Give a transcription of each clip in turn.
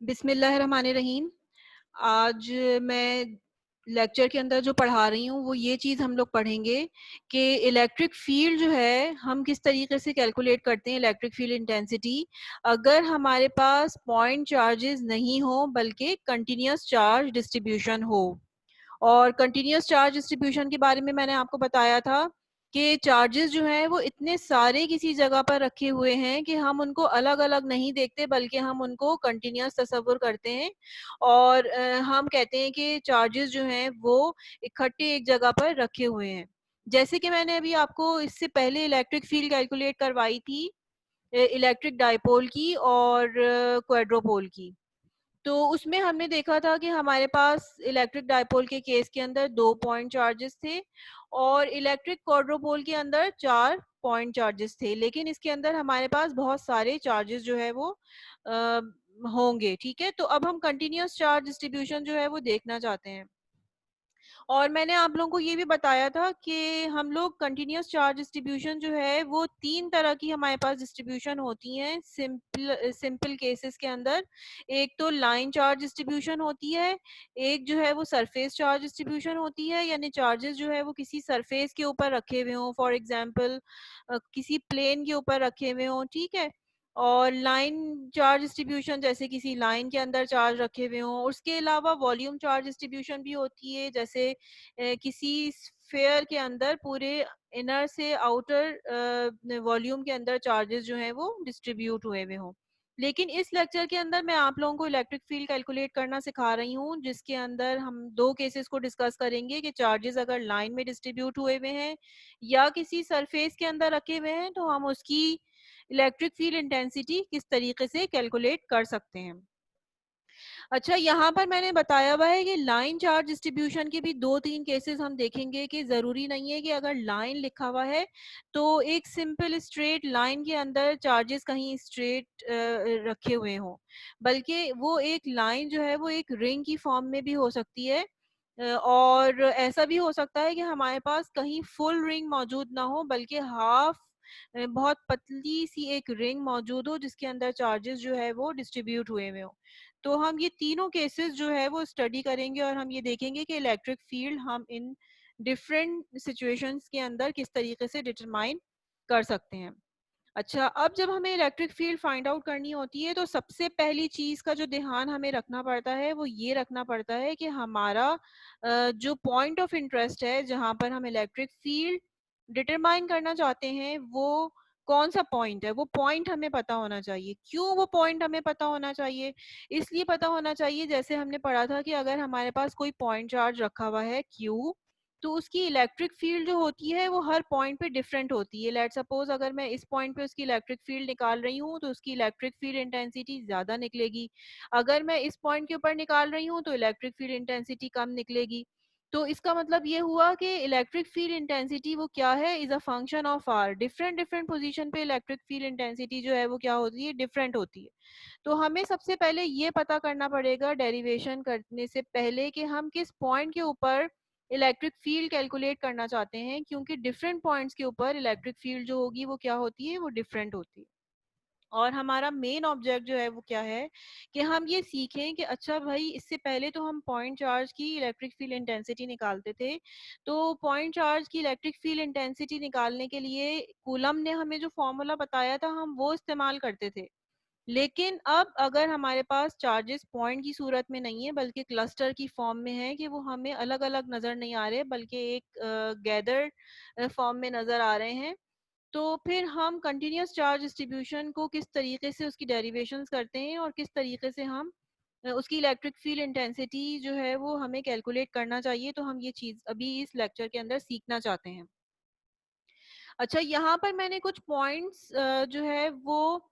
बिस्मिल्लाहिर्रहमानिर्रहीम। आज मैं लेक्चर के अंदर जो पढ़ा रही हूँ वो ये चीज़ हम लोग पढ़ेंगे कि इलेक्ट्रिक फील्ड जो है हम किस तरीके से कैलकुलेट करते हैं इलेक्ट्रिक फील्ड इंटेंसिटी अगर हमारे पास पॉइंट चार्जेस नहीं हो बल्कि कंटिन्यूस चार्ज डिस्ट्रीब्यूशन हो। और कंटिन्यूस चार्ज डिस्ट्रीब्यूशन के बारे में मैंने आपको बताया था कि चार्जेस जो हैं वो इतने सारे किसी जगह पर रखे हुए हैं कि हम उनको अलग अलग नहीं देखते बल्कि हम उनको कंटिन्यूस तस्वुर करते हैं और हम कहते हैं कि चार्जेस जो हैं वो इकट्ठे एक जगह पर रखे हुए हैं। जैसे कि मैंने अभी आपको इससे पहले इलेक्ट्रिक फील्ड कैलकुलेट करवाई थी इलेक्ट्रिक डायपोल की और क्वाड्रोपोल की। तो उसमें हमने देखा था कि हमारे पास इलेक्ट्रिक डायपोल के केस के अंदर 2 पॉइंट चार्जेस थे और इलेक्ट्रिक क्वाड्रोपोल के अंदर 4 पॉइंट चार्जेस थे, लेकिन इसके अंदर हमारे पास बहुत सारे चार्जेस जो है वो अ, होंगे। ठीक है, तो अब हम कंटिन्यूस चार्ज डिस्ट्रीब्यूशन जो है वो देखना चाहते हैं और मैंने आप लोगों को ये भी बताया था कि हम लोग कंटिन्यूस चार्ज डिस्ट्रीब्यूशन जो है वो 3 तरह की हमारे पास डिस्ट्रीब्यूशन होती हैं सिंपल केसेस के अंदर। एक तो लाइन चार्ज डिस्ट्रीब्यूशन होती है, एक जो है वो सरफेस चार्ज डिस्ट्रीब्यूशन होती है, यानी चार्जेस जो है वो किसी सरफेस के ऊपर रखे हुए हों, फॉर एग्जांपल किसी प्लेन के ऊपर रखे हुए हों। ठीक है, और लाइन चार्ज डिस्ट्रीब्यूशन जैसे किसी लाइन के अंदर चार्ज रखे हुए हों। उसके अलावा वॉल्यूम चार्ज डिस्ट्रीब्यूशन भी होती है, जैसे किसी स्फेयर के अंदर पूरे इनर से आउटर वॉल्यूम के अंदर चार्जेस जो हैं वो डिस्ट्रीब्यूट हुए हुए हों। लेकिन इस लेक्चर के अंदर मैं आप लोगों को इलेक्ट्रिक फील्ड कैलकुलेट करना सिखा रही हूँ, जिसके अंदर हम 2 केसेस को डिस्कस करेंगे कि चार्जेस अगर लाइन में डिस्ट्रीब्यूट हुए हुए हैं या किसी सरफेस के अंदर रखे हुए हैं तो हम उसकी इलेक्ट्रिक फील्ड इंटेंसिटी किस तरीके से कैलकुलेट कर सकते हैं। अच्छा, यहाँ पर मैंने बताया हुआ है कि लाइन चार्ज डिस्ट्रीब्यूशन के भी 2-3 केसेस हम देखेंगे कि ज़रूरी नहीं है कि अगर लाइन लिखा हुआ है तो एक सिंपल स्ट्रेट लाइन के अंदर चार्जेस कहीं स्ट्रेट रखे हुए हों, बल्कि वो एक लाइन जो है वो एक रिंग की फॉर्म में भी हो सकती है। और ऐसा भी हो सकता है कि हमारे पास कहीं फुल रिंग मौजूद ना हो बल्कि हाफ बहुत पतली सी एक रिंग मौजूद हो जिसके अंदर चार्जेस जो है वो डिस्ट्रीब्यूट हुए हुए हो। तो हम ये तीनों केसेस जो है वो स्टडी करेंगे और हम ये देखेंगे कि इलेक्ट्रिक फील्ड हम इन डिफरेंट सिचुएशंस के अंदर किस तरीके से डिटरमाइन कर सकते हैं। अच्छा, अब जब हमें इलेक्ट्रिक फील्ड फाइंड आउट करनी होती है तो सबसे पहली चीज़ का जो ध्यान हमें रखना पड़ता है वो ये रखना पड़ता है कि हमारा जो पॉइंट ऑफ इंटरेस्ट है जहाँ पर हम इलेक्ट्रिक फील्ड डिटरमाइन करना चाहते हैं वो कौन सा पॉइंट है, वो पॉइंट हमें पता होना चाहिए। क्यों वो पॉइंट हमें पता होना चाहिए? इसलिए पता होना चाहिए, जैसे हमने पढ़ा था कि अगर हमारे पास कोई पॉइंट चार्ज रखा हुआ है Q, तो उसकी इलेक्ट्रिक फील्ड जो होती है वो हर पॉइंट पे डिफरेंट होती है। लेट्स सपोज अगर मैं इस पॉइंट पे उसकी इलेक्ट्रिक फील्ड निकाल रही हूँ तो उसकी इलेक्ट्रिक फील्ड इंटेंसिटी ज्यादा निकलेगी। अगर मैं इस पॉइंट के ऊपर निकाल रही हूँ तो इलेक्ट्रिक फील्ड इंटेंसिटी कम निकलेगी। तो इसका मतलब ये हुआ कि इलेक्ट्रिक फील्ड इंटेंसिटी वो क्या है, is a function of R. Different different position पे इलेक्ट्रिक फील्ड इंटेंसिटी जो है वो क्या होती है, डिफरेंट होती है। तो हमें सबसे पहले ये पता करना पड़ेगा डेरिवेशन करने से पहले कि हम किस पॉइंट के ऊपर इलेक्ट्रिक फील्ड कैलकुलेट करना चाहते हैं, क्योंकि डिफरेंट पॉइंट्स के ऊपर इलेक्ट्रिक फील्ड जो होगी वो क्या होती है, वो डिफरेंट होती है। और हमारा मेन ऑब्जेक्ट जो है वो क्या है कि हम ये सीखें कि अच्छा भाई, इससे पहले तो हम पॉइंट चार्ज की इलेक्ट्रिक फील्ड इंटेंसिटी निकालते थे। तो पॉइंट चार्ज की इलेक्ट्रिक फील्ड इंटेंसिटी निकालने के लिए कूलम ने हमें जो फॉर्मूला बताया था हम वो इस्तेमाल करते थे। लेकिन अब अगर हमारे पास चार्जेस पॉइंट की सूरत में नहीं है बल्कि क्लस्टर की फॉर्म में है, कि वो हमें अलग अलग नज़र नहीं आ रहे बल्कि एक गैदर फॉर्म में नज़र आ रहे हैं, तो फिर हम कंटिन्यूस चार्ज डिस्ट्रीब्यूशन को किस तरीके से उसकी डेरिवेशंस करते हैं और किस तरीके से हम उसकी इलेक्ट्रिक फील्ड इंटेंसिटी जो है वो हमें कैलकुलेट करना चाहिए, तो हम ये चीज़ अभी इस लेक्चर के अंदर सीखना चाहते हैं। अच्छा, यहाँ पर मैंने कुछ पॉइंट्स जो है वो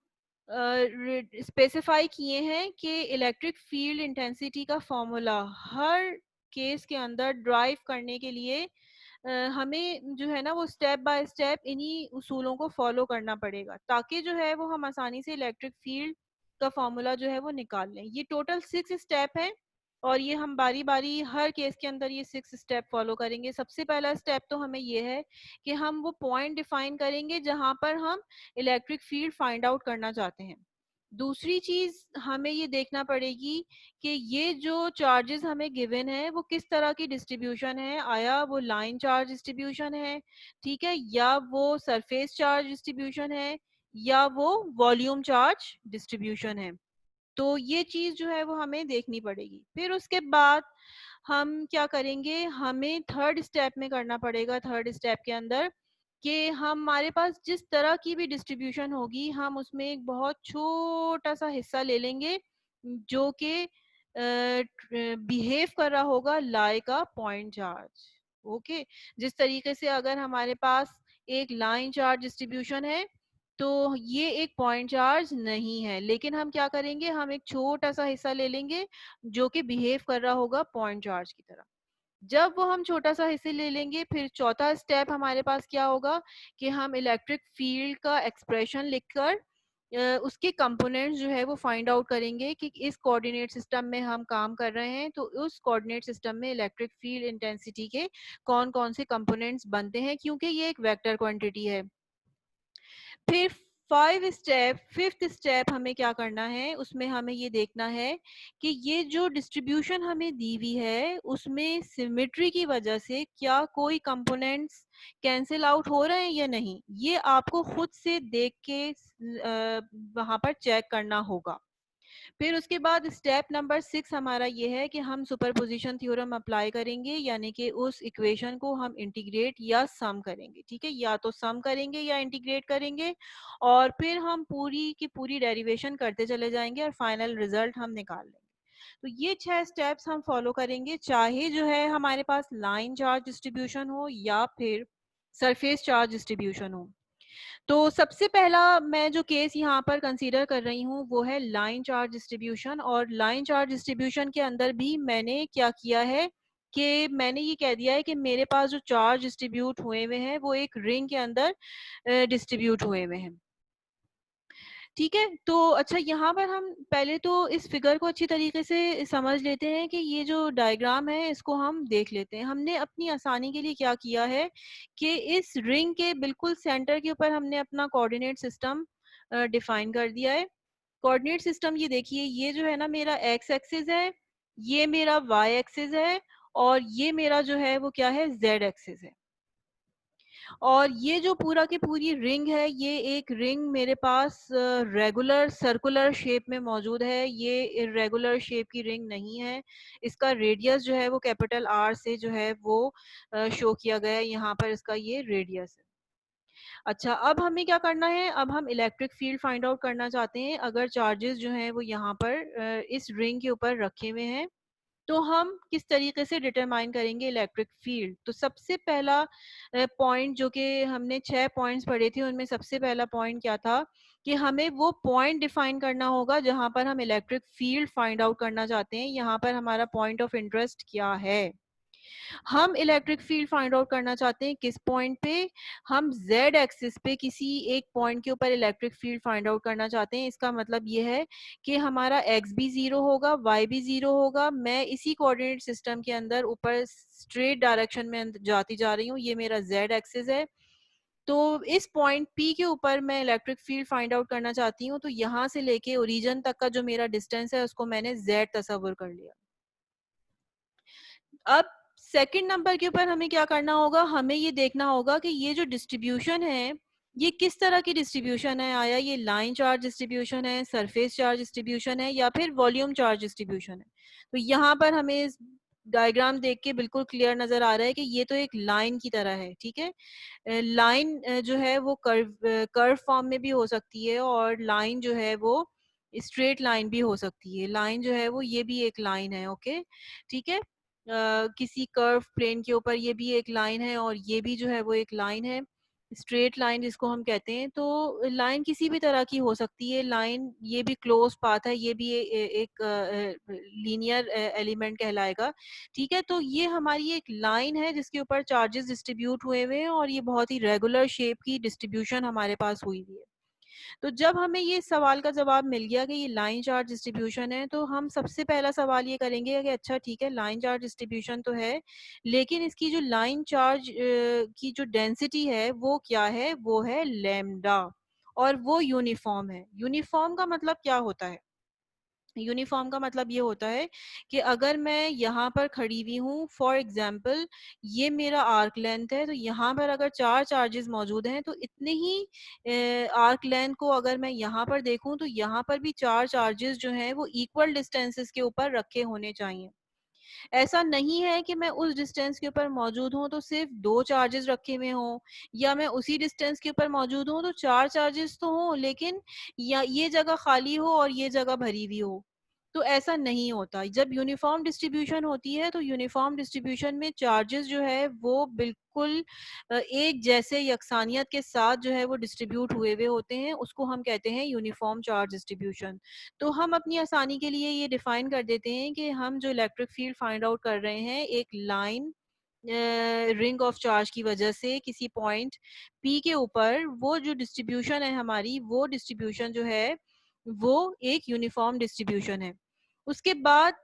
स्पेसिफाई किए हैं कि इलेक्ट्रिक फील्ड इंटेंसिटी का फॉर्मूला हर केस के अंदर ड्राइव करने के लिए हमें जो है ना वो स्टेप बाय स्टेप इन्हीं उसूलों को फॉलो करना पड़ेगा, ताकि जो है वो हम आसानी से इलेक्ट्रिक फील्ड का फॉर्मूला जो है वो निकाल लें। ये टोटल 6 स्टेप है और ये हम बारी बारी हर केस के अंदर ये 6 स्टेप फॉलो करेंगे। सबसे पहला स्टेप तो हमें ये है कि हम वो पॉइंट डिफाइन करेंगे जहां पर हम इलेक्ट्रिक फील्ड फाइंड आउट करना चाहते हैं। दूसरी चीज़ हमें ये देखना पड़ेगी कि ये जो चार्जेस हमें गिवन है वो किस तरह की डिस्ट्रीब्यूशन है। आया वो लाइन चार्ज डिस्ट्रीब्यूशन है, ठीक है, या वो सरफेस चार्ज डिस्ट्रीब्यूशन है, या वो वॉल्यूम चार्ज डिस्ट्रीब्यूशन है। तो ये चीज़ जो है वो हमें देखनी पड़ेगी। फिर उसके बाद हम क्या करेंगे, हमें थर्ड स्टेप में करना पड़ेगा, थर्ड स्टेप के अंदर कि हमारे पास जिस तरह की भी डिस्ट्रीब्यूशन होगी हम उसमें एक बहुत छोटा सा हिस्सा ले लेंगे जो कि बिहेव कर रहा होगा like a point charge. Okay, जिस तरीके से अगर हमारे पास एक लाइन चार्ज डिस्ट्रीब्यूशन है तो ये एक पॉइंट चार्ज नहीं है, लेकिन हम क्या करेंगे, हम एक छोटा सा हिस्सा ले लेंगे जो कि बिहेव कर रहा होगा पॉइंट चार्ज की तरह। जब वो हम छोटा सा हिस्से ले लेंगे, फिर चौथा स्टेप हमारे पास क्या होगा कि हम इलेक्ट्रिक फील्ड का एक्सप्रेशन लिखकर उसके कंपोनेंट्स जो है वो फाइंड आउट करेंगे कि इस कोऑर्डिनेट सिस्टम में हम काम कर रहे हैं तो उस कोऑर्डिनेट सिस्टम में इलेक्ट्रिक फील्ड इंटेंसिटी के कौन कौन से कंपोनेंट्स बनते हैं, क्योंकि ये एक वेक्टर क्वांटिटी है। फिर फिफ्थ स्टेप हमें क्या करना है, उसमें हमें ये देखना है कि ये जो डिस्ट्रीब्यूशन हमें दी हुई है उसमें सिमेट्री की वजह से क्या कोई कंपोनेंट्स कैंसिल आउट हो रहे हैं या नहीं, ये आपको खुद से देख के वहां पर चेक करना होगा। फिर उसके बाद स्टेप नंबर 6 हमारा ये है कि हम सुपरपोजिशन थ्योरम अप्लाई करेंगे, यानी कि उस इक्वेशन को हम इंटीग्रेट या सम करेंगे। ठीक है, या तो सम करेंगे या इंटीग्रेट करेंगे, और फिर हम पूरी की पूरी डेरिवेशन करते चले जाएंगे और फाइनल रिजल्ट हम निकाल लेंगे। तो ये 6 स्टेप्स हम फॉलो करेंगे, चाहे जो है हमारे पास लाइन चार्ज डिस्ट्रीब्यूशन हो या फिर सरफेस चार्ज डिस्ट्रीब्यूशन हो। तो सबसे पहला मैं जो केस यहाँ पर कंसीडर कर रही हूँ वो है लाइन चार्ज डिस्ट्रीब्यूशन, और लाइन चार्ज डिस्ट्रीब्यूशन के अंदर भी मैंने क्या किया है कि मैंने ये कह दिया है कि मेरे पास जो चार्ज डिस्ट्रीब्यूट हुए हुए हैं वो एक रिंग के अंदर डिस्ट्रीब्यूट हुए हुए हैं। ठीक है, तो अच्छा यहाँ पर हम पहले तो इस फिगर को अच्छी तरीके से समझ लेते हैं कि ये जो डायग्राम है इसको हम देख लेते हैं। हमने अपनी आसानी के लिए क्या किया है कि इस रिंग के बिल्कुल सेंटर के ऊपर हमने अपना कोऑर्डिनेट सिस्टम डिफाइन कर दिया है। कोऑर्डिनेट सिस्टम ये देखिए, ये जो है ना मेरा एक्स एक्सिस है, ये मेरा वाई एक्सिस है, और ये मेरा जो है वो क्या है, जेड एक्सिस है। और ये जो पूरा की पूरी रिंग है, ये एक रिंग मेरे पास रेगुलर सर्कुलर शेप में मौजूद है, ये इरेगुलर शेप की रिंग नहीं है। इसका रेडियस जो है वो कैपिटल आर से जो है वो शो किया गया है, यहाँ पर इसका ये रेडियस है। अच्छा, अब हमें क्या करना है, अब हम इलेक्ट्रिक फील्ड फाइंड आउट करना चाहते हैं अगर चार्जेस जो हैं वो यहाँ पर इस रिंग के ऊपर रखे हुए हैं। तो हम किस तरीके से डिटरमाइन करेंगे इलेक्ट्रिक फील्ड। तो सबसे पहला पॉइंट जो कि हमने 6 पॉइंट्स पढ़े थे उनमें सबसे पहला पॉइंट क्या था कि हमें वो पॉइंट डिफाइन करना होगा जहां पर हम इलेक्ट्रिक फील्ड फाइंड आउट करना चाहते हैं। यहाँ पर हमारा पॉइंट ऑफ इंटरेस्ट क्या है, हम इलेक्ट्रिक फील्ड फाइंड आउट करना चाहते हैं किस पॉइंट पे, हम z एक्सिस पे किसी एक पॉइंट के ऊपर इलेक्ट्रिक फील्ड फाइंड आउट करना चाहते हैं। इसका मतलब ये है कि हमारा x भी 0 होगा, y भी 0 होगा। मैं इसी कोऑर्डिनेट सिस्टम के अंदर ऊपर स्ट्रेट डायरेक्शन में जाती जा रही हूँ, ये मेरा z एक्सिस है। तो इस पॉइंट P के ऊपर मैं इलेक्ट्रिक फील्ड फाइंड आउट करना चाहती हूँ, तो यहाँ से लेके ओरिजिन तक का जो मेरा डिस्टेंस है उसको मैंने z तस्वर कर लिया। अब सेकंड नंबर के ऊपर हमें क्या करना होगा, हमें ये देखना होगा कि ये जो डिस्ट्रीब्यूशन है ये किस तरह की डिस्ट्रीब्यूशन है। आया ये लाइन चार्ज डिस्ट्रीब्यूशन है, सरफेस चार्ज डिस्ट्रीब्यूशन है, या फिर वॉल्यूम चार्ज डिस्ट्रीब्यूशन है। तो यहाँ पर हमें इस डायग्राम देख के बिल्कुल क्लियर नजर आ रहा है कि ये तो एक लाइन की तरह है। ठीक है, लाइन जो है वो कर्व फॉर्म में भी हो सकती है, और लाइन जो है वो स्ट्रेट लाइन भी हो सकती है। लाइन जो है वो ये भी एक लाइन है। ओके, ठीक है, किसी कर्व प्लेन के ऊपर ये भी एक लाइन है, और ये भी जो है वो एक लाइन है, स्ट्रेट लाइन जिसको हम कहते हैं। तो लाइन किसी भी तरह की हो सकती है। लाइन ये भी क्लोज पाथ है, ये भी एक लीनियर एलिमेंट कहलाएगा। ठीक है, तो ये हमारी एक लाइन है जिसके ऊपर चार्जेस डिस्ट्रीब्यूट हुए हुए हैं, और ये बहुत ही रेगुलर शेप की डिस्ट्रीब्यूशन हमारे पास हुई हुई है। तो जब हमें ये सवाल का जवाब मिल गया कि ये लाइन चार्ज डिस्ट्रीब्यूशन है, तो हम सबसे पहला सवाल ये करेंगे कि अच्छा ठीक है, लाइन चार्ज डिस्ट्रीब्यूशन तो है, लेकिन इसकी जो लाइन चार्ज की जो डेंसिटी है वो क्या है, वो है लैम्डा। और वो यूनिफॉर्म है। यूनिफॉर्म का मतलब क्या होता है? यूनिफॉर्म का मतलब ये होता है कि अगर मैं यहाँ पर खड़ी हुई हूँ, फॉर एग्जांपल ये मेरा आर्क लेंथ है, तो यहाँ पर अगर 4 चार्जेस मौजूद हैं तो इतने ही आर्क लेंथ को अगर मैं यहाँ पर देखूँ तो यहाँ पर भी 4 चार्जेस जो हैं वो इक्वल डिस्टेंसेस के ऊपर रखे होने चाहिए। ऐसा नहीं है कि मैं उस डिस्टेंस के ऊपर मौजूद हूँ तो सिर्फ 2 चार्जेस रखे हुए हों, या मैं उसी डिस्टेंस के ऊपर मौजूद हूँ तो 4 चार्जेस तो हों, लेकिन या ये जगह खाली हो और ये जगह भरी हुई हो। तो ऐसा नहीं होता। जब यूनिफॉर्म डिस्ट्रीब्यूशन होती है तो यूनिफॉर्म डिस्ट्रीब्यूशन में चार्जेस जो है वो बिल्कुल एक जैसे यकसानियत के साथ जो है वो डिस्ट्रीब्यूट हुए हुए होते हैं, उसको हम कहते हैं यूनिफॉर्म चार्ज डिस्ट्रीब्यूशन। तो हम अपनी आसानी के लिए ये डिफाइन कर देते हैं कि हम जो इलेक्ट्रिक फील्ड फाइंड आउट कर रहे हैं एक लाइन रिंग ऑफ चार्ज की वजह से किसी पॉइंट पी के ऊपर, वो जो डिस्ट्रीब्यूशन है हमारी, वो डिस्ट्रीब्यूशन जो है वो एक यूनिफॉर्म डिस्ट्रीब्यूशन है। उसके बाद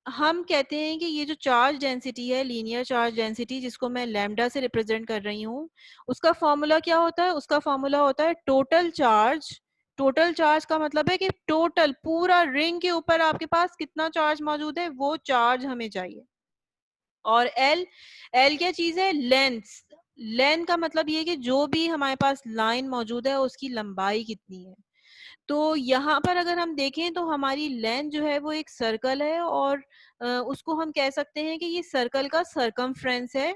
हम कहते हैं कि ये जो चार्ज डेंसिटी है, लीनियर चार्ज डेंसिटी, जिसको मैं लैम्डा से रिप्रेजेंट कर रही हूँ, उसका फॉर्मूला क्या होता है? उसका फॉर्मूला होता है टोटल चार्ज। टोटल चार्ज का मतलब है कि टोटल पूरा रिंग के ऊपर आपके पास कितना चार्ज मौजूद है, वो चार्ज हमें चाहिए। और एल, एल क्या चीज है? लेंथ। लेंथ का मतलब ये है कि जो भी हमारे पास लाइन मौजूद है उसकी लंबाई कितनी है। तो यहाँ पर अगर हम देखें तो हमारी लेंथ जो है वो एक सर्कल है, और उसको हम कह सकते हैं कि ये सर्कल का सरकमफ्रेंस है।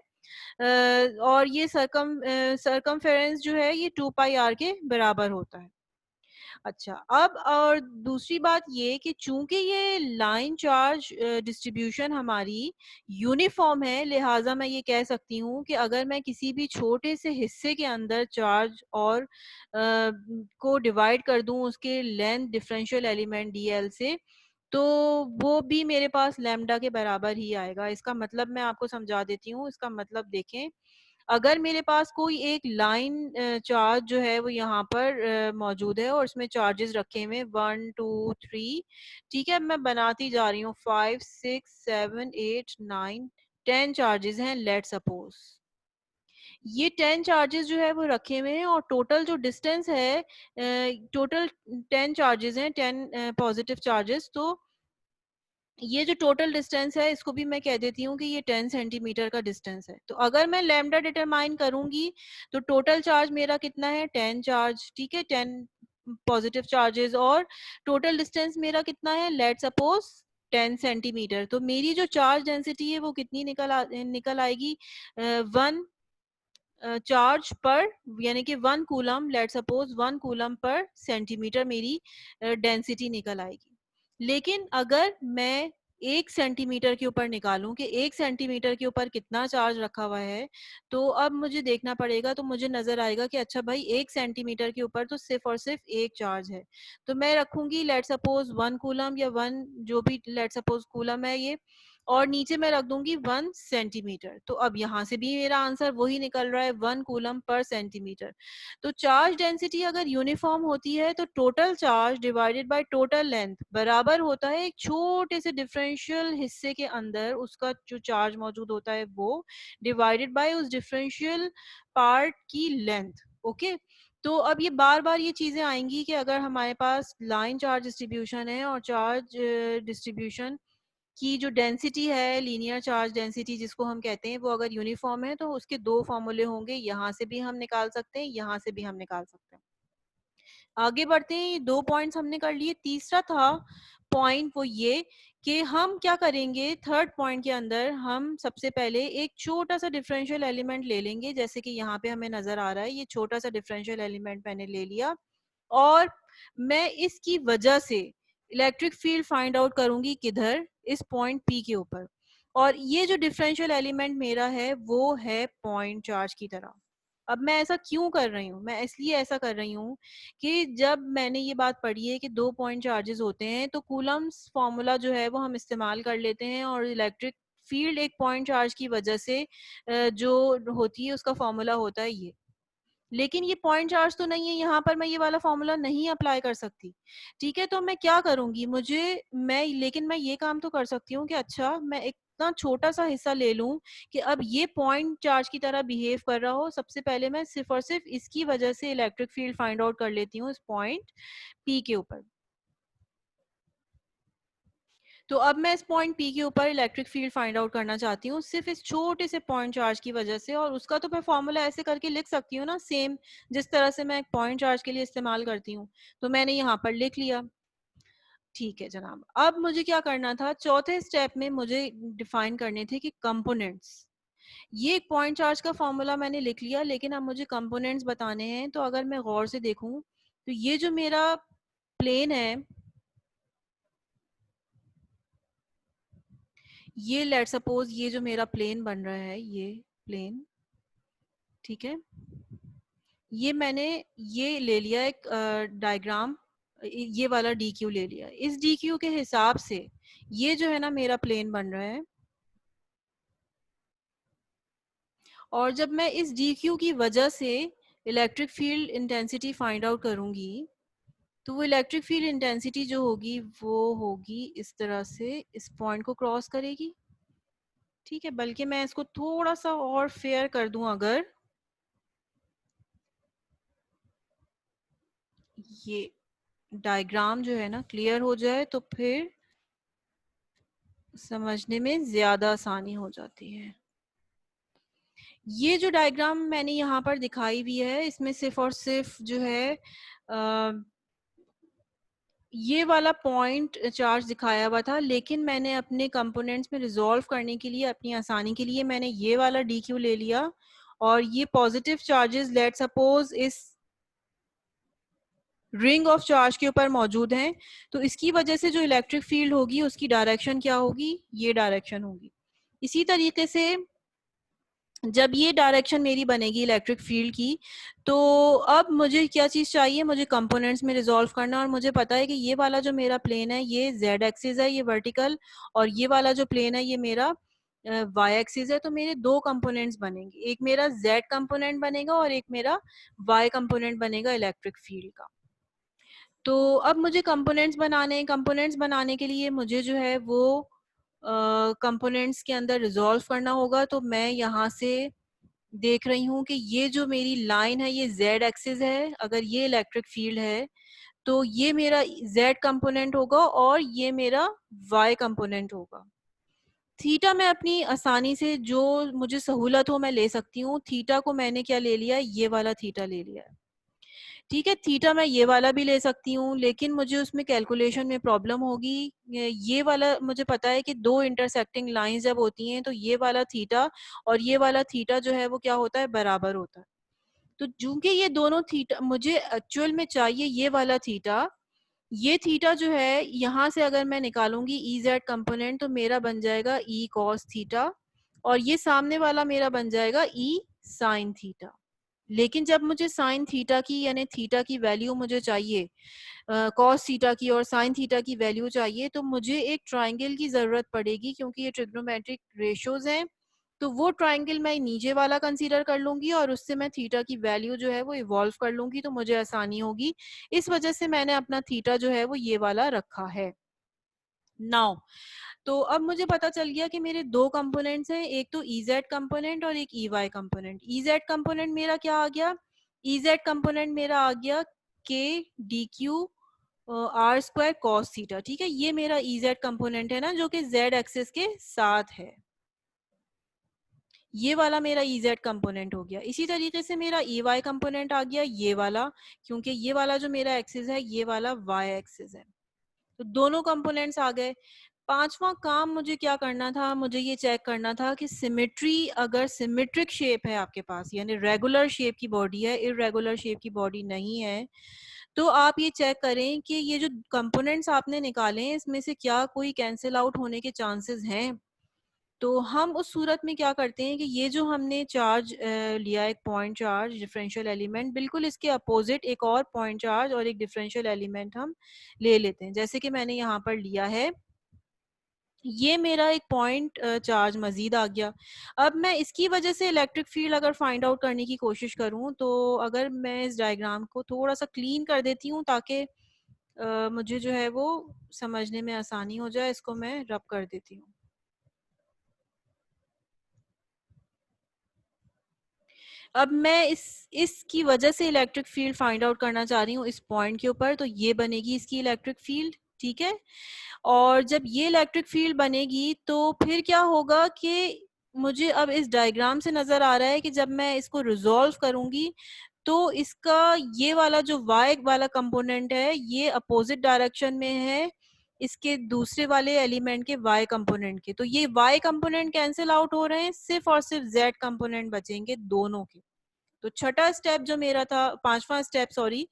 और ये सरकमफेरेंस जो है ये 2 पाई आर के बराबर होता है। अच्छा, अब और दूसरी बात ये कि चूंकि ये लाइन चार्ज डिस्ट्रीब्यूशन हमारी यूनिफॉर्म है, लिहाजा मैं ये कह सकती हूँ कि अगर मैं किसी भी छोटे से हिस्से के अंदर चार्ज और को डिवाइड कर दूं उसके लेंथ डिफरेंशियल एलिमेंट डीएल से, तो वो भी मेरे पास लैम्डा के बराबर ही आएगा। इसका मतलब मैं आपको समझा देती हूँ। इसका मतलब देखें, अगर मेरे पास कोई एक लाइन चार्ज जो है वो यहाँ पर मौजूद है और इसमें चार्जेस रखे हुए 1 2 3, ठीक है, मैं बनाती जा रही हूँ 5 6 7 8 9 10 चार्जेस हैं, लेट सपोज। ये 10 चार्जेस जो है वो रखे हुए हैं और टोटल जो डिस्टेंस है, टोटल 10 चार्जेस हैं, 10 पॉजिटिव चार्जेस। तो ये जो टोटल डिस्टेंस है इसको भी मैं कह देती हूँ कि ये 10 सेंटीमीटर का डिस्टेंस है। तो अगर मैं लैम्डा डिटरमाइन करूंगी तो टोटल चार्ज मेरा कितना है? 10 चार्ज, ठीक है, 10 पॉजिटिव चार्जेस, और टोटल डिस्टेंस मेरा कितना है? Let suppose 10 centimetre. तो मेरी जो चार्ज डेंसिटी है वो कितनी निकल आएगी? 1 चार्ज पर, यानी कि 1 coulomb, let suppose 1 coulomb per centimetre मेरी डेंसिटी निकल आएगी। लेकिन अगर मैं 1 सेंटीमीटर के ऊपर निकालूं कि 1 सेंटीमीटर के ऊपर कितना चार्ज रखा हुआ है, तो अब मुझे देखना पड़ेगा। तो मुझे नजर आएगा कि अच्छा भाई, 1 सेंटीमीटर के ऊपर तो सिर्फ और सिर्फ एक चार्ज है। तो मैं रखूंगी लेट सपोज 1 कूलम, या 1 जो भी लेट सपोज कूलम है ये, और नीचे मैं रख दूंगी 1 सेंटीमीटर। तो अब यहाँ से भी मेरा आंसर वही निकल रहा है, 1 कूलम पर सेंटीमीटर। तो चार्ज डेंसिटी अगर यूनिफॉर्म होती है तो total charge divided by total length बराबर होता है एक छोटे से डिफरेंशियल हिस्से के अंदर उसका जो चार्ज मौजूद होता है वो, डिवाइडेड बाय उस डिफरेंशियल पार्ट की लेंथ। ओके, तो अब ये बार बार ये चीजें आएंगी कि अगर हमारे पास लाइन चार्ज डिस्ट्रीब्यूशन है और चार्ज डिस्ट्रीब्यूशन की जो डेंसिटी है, लीनियर चार्ज डेंसिटी जिसको हम कहते हैं, वो अगर यूनिफॉर्म है तो उसके दो फॉर्मूले होंगे। यहाँ से भी हम निकाल सकते हैं, यहाँ से भी हम निकाल सकते हैं। आगे बढ़ते हैं। ये 2 पॉइंट्स हमने कर लिए। तीसरा था पॉइंट वो ये कि हम क्या करेंगे, थर्ड पॉइंट के अंदर हम सबसे पहले एक छोटा सा डिफरेंशियल एलिमेंट ले लेंगे, जैसे कि यहाँ पे हमें नजर आ रहा है। ये छोटा सा डिफरेंशियल एलिमेंट मैंने ले लिया और मैं इसकी वजह से इलेक्ट्रिक फील्ड फाइंड आउट करूंगी किधर? इस पॉइंट पी के ऊपर। और ये जो डिफरेंशियल एलिमेंट मेरा है वो है पॉइंट चार्ज की तरह। अब मैं ऐसा क्यों कर रही हूँ? मैं इसलिए ऐसा कर रही हूँ कि जब मैंने ये बात पढ़ी है कि 2 पॉइंट चार्जेस होते हैं तो कूलम्स फॉर्मूला जो है वो हम इस्तेमाल कर लेते हैं, और इलेक्ट्रिक फील्ड एक पॉइंट चार्ज की वजह से जो होती है उसका फॉर्मूला होता है ये। लेकिन ये पॉइंट चार्ज तो नहीं है, यहाँ पर मैं ये वाला फॉर्मूला नहीं अप्लाई कर सकती। ठीक है, तो मैं क्या करूंगी? लेकिन मैं ये काम तो कर सकती हूँ कि अच्छा, मैं एक इतना छोटा सा हिस्सा ले लूं कि अब ये पॉइंट चार्ज की तरह बिहेव कर रहा हो, सबसे पहले मैं सिर्फ और सिर्फ इसकी वजह से इलेक्ट्रिक फील्ड फाइंड आउट कर लेती हूँ इस पॉइंट पी के ऊपर। तो अब मैं इस पॉइंट पी के ऊपर इलेक्ट्रिक फील्ड फाइंड आउट करना चाहती हूँ सिर्फ इस छोटे से पॉइंट चार्ज की वजह से, और उसका तो मैं फॉर्मूला ऐसे करके लिख सकती हूँ ना, सेम जिस तरह से मैं एक पॉइंट चार्ज के लिए इस्तेमाल करती हूँ। तो मैंने यहाँ पर लिख लिया। ठीक है जनाब, अब मुझे क्या करना था, चौथे स्टेप में मुझे डिफाइन करने थे कि कंपोनेंट्स। ये एक पॉइंट चार्ज का फॉर्मूला मैंने लिख लिया, लेकिन अब मुझे कंपोनेंट्स बताने हैं। तो अगर मैं गौर से देखूं तो ये जो मेरा प्लेन है, ये लेट सपोज ये जो मेरा प्लेन बन रहा है, ये प्लेन, ठीक है, ये मैंने ये ले लिया एक डायग्राम, ये वाला डी क्यू ले लिया। इस डी क्यू के हिसाब से ये जो है ना मेरा प्लेन बन रहा है, और जब मैं इस डी क्यू की वजह से electric field intensity find out करूंगी, तो वो इलेक्ट्रिक फील्ड इंटेंसिटी जो होगी वो होगी इस तरह से, इस पॉइंट को क्रॉस करेगी। ठीक है, बल्कि मैं इसको थोड़ा सा और फेयर कर दूं, अगर ये डायग्राम जो है ना क्लियर हो जाए तो फिर समझने में ज्यादा आसानी हो जाती है। ये जो डायग्राम मैंने यहाँ पर दिखाई हुई है, इसमें सिर्फ और सिर्फ जो है ये वाला पॉइंट चार्ज दिखाया हुआ था, लेकिन मैंने अपने कंपोनेंट्स में रिजॉल्व करने के लिए, अपनी आसानी के लिए, मैंने ये वाला डी क्यू ले लिया, और ये पॉजिटिव चार्जेस लेट सपोज इस रिंग ऑफ चार्ज के ऊपर मौजूद हैं। तो इसकी वजह से जो इलेक्ट्रिक फील्ड होगी उसकी डायरेक्शन क्या होगी, ये डायरेक्शन होगी। इसी तरीके से जब ये डायरेक्शन मेरी बनेगी इलेक्ट्रिक फील्ड की, तो अब मुझे क्या चीज चाहिए, मुझे कंपोनेंट्स में रिजॉल्व करना, और मुझे पता है कि ये वाला जो मेरा प्लेन है ये जेड एक्सिस है, ये वर्टिकल, और ये वाला जो प्लेन है ये मेरा वाई एक्सिस है। तो मेरे दो कंपोनेंट्स बनेंगे, एक मेरा जेड कंपोनेंट बनेगा और एक मेरा वाई कंपोनेंट बनेगा इलेक्ट्रिक फील्ड का। तो अब मुझे कंपोनेंट्स बनाने हैं, कंपोनेंट्स बनाने के लिए मुझे जो है वो कंपोनेंट्स के अंदर रिजॉल्व करना होगा। तो मैं यहाँ से देख रही हूँ कि ये जो मेरी लाइन है ये z एक्सिस है, अगर ये इलेक्ट्रिक फील्ड है तो ये मेरा z कंपोनेंट होगा और ये मेरा y कंपोनेंट होगा। थीटा मैं अपनी आसानी से जो मुझे सहूलत हो मैं ले सकती हूँ। थीटा को मैंने क्या ले लिया, ये वाला थीटा ले लिया है। ठीक है, थीटा मैं ये वाला भी ले सकती हूँ, लेकिन मुझे उसमें कैलकुलेशन में प्रॉब्लम होगी। ये वाला मुझे पता है कि दो इंटरसेक्टिंग लाइंस जब होती हैं तो ये वाला थीटा और ये वाला थीटा जो है वो क्या होता है, बराबर होता है। तो चूंकि ये दोनों थीटा मुझे एक्चुअल में चाहिए, ये वाला थीटा, ये थीटा जो है यहाँ से अगर मैं निकालूंगी ई जेड कंपोनेंट तो मेरा बन जाएगा ई कॉस थीटा, और ये सामने वाला मेरा बन जाएगा ई साइन थीटा। लेकिन जब मुझे साइन थीटा की यानी थीटा की वैल्यू मुझे चाहिए, कॉस थीटा की और साइन थीटा की वैल्यू चाहिए, तो मुझे एक ट्राइंगल की जरूरत पड़ेगी, क्योंकि ये ट्रिग्नोमेट्रिक रेशियोज हैं। तो वो ट्राइंगल मैं नीचे वाला कंसीडर कर लूंगी और उससे मैं थीटा की वैल्यू जो है वो इवॉल्व कर लूंगी, तो मुझे आसानी होगी। इस वजह से मैंने अपना थीटा जो है वो ये वाला रखा है। नाउ तो अब मुझे पता चल गया कि मेरे दो कंपोनेंट्स हैं, एक तो ई जेड कंपोनेंट और एक E Y component. E Z component मेरा क्या आ गया, ई जेड कंपोनेंट मेरा आ गया के D Q R square cos theta. ठीक है, ये मेरा ई जेड कंपोनेंट है ना, जो कि जेड एक्सिस के साथ है। ये वाला मेरा ई जेड कंपोनेंट हो गया। इसी तरीके से मेरा ई वाई कंपोनेंट आ गया ये वाला, क्योंकि ये वाला जो मेरा एक्सिस है ये वाला वाई एक्सिस है। तो दोनों कंपोनेंट्स आ गए। पांचवा काम मुझे क्या करना था, मुझे ये चेक करना था कि सिमेट्री, अगर सिमेट्रिक शेप है आपके पास, यानी रेगुलर शेप की बॉडी है, इरेगुलर शेप की बॉडी नहीं है, तो आप ये चेक करें कि ये जो कंपोनेंट्स आपने निकाले हैं इसमें से क्या कोई कैंसिल आउट होने के चांसेस हैं। तो हम उस सूरत में क्या करते हैं कि ये जो हमने चार्ज लिया, एक पॉइंट चार्ज डिफरेंशियल एलिमेंट, बिल्कुल इसके अपोजिट एक और पॉइंट चार्ज और एक डिफरेंशियल एलिमेंट हम ले लेते हैं। जैसे कि मैंने यहाँ पर लिया है, ये मेरा एक पॉइंट चार्ज मजीद आ गया। अब मैं इसकी वजह से इलेक्ट्रिक फील्ड अगर फाइंड आउट करने की कोशिश करूं, तो अगर मैं इस डायग्राम को थोड़ा सा क्लीन कर देती हूँ ताकि मुझे जो है वो समझने में आसानी हो जाए, इसको मैं रब कर देती हूँ। अब मैं इसकी वजह से इलेक्ट्रिक फील्ड फाइंड आउट करना चाह रही हूँ इस पॉइंट के ऊपर, तो ये बनेगी इसकी इलेक्ट्रिक फील्ड, ठीक है। और जब ये इलेक्ट्रिक फील्ड बनेगी तो फिर क्या होगा कि मुझे अब इस डायग्राम से नजर आ रहा है कि जब मैं इसको रिजॉल्व करूंगी तो इसका ये वाला जो y वाला कंपोनेंट है ये अपोजिट डायरेक्शन में है इसके दूसरे वाले एलिमेंट के y कंपोनेंट के, तो ये y कंपोनेंट कैंसिल आउट हो रहे हैं, सिर्फ और सिर्फ z कंपोनेंट बचेंगे दोनों के। तो छठा स्टेप जो मेरा था, पांचवा स्टेप सॉरी,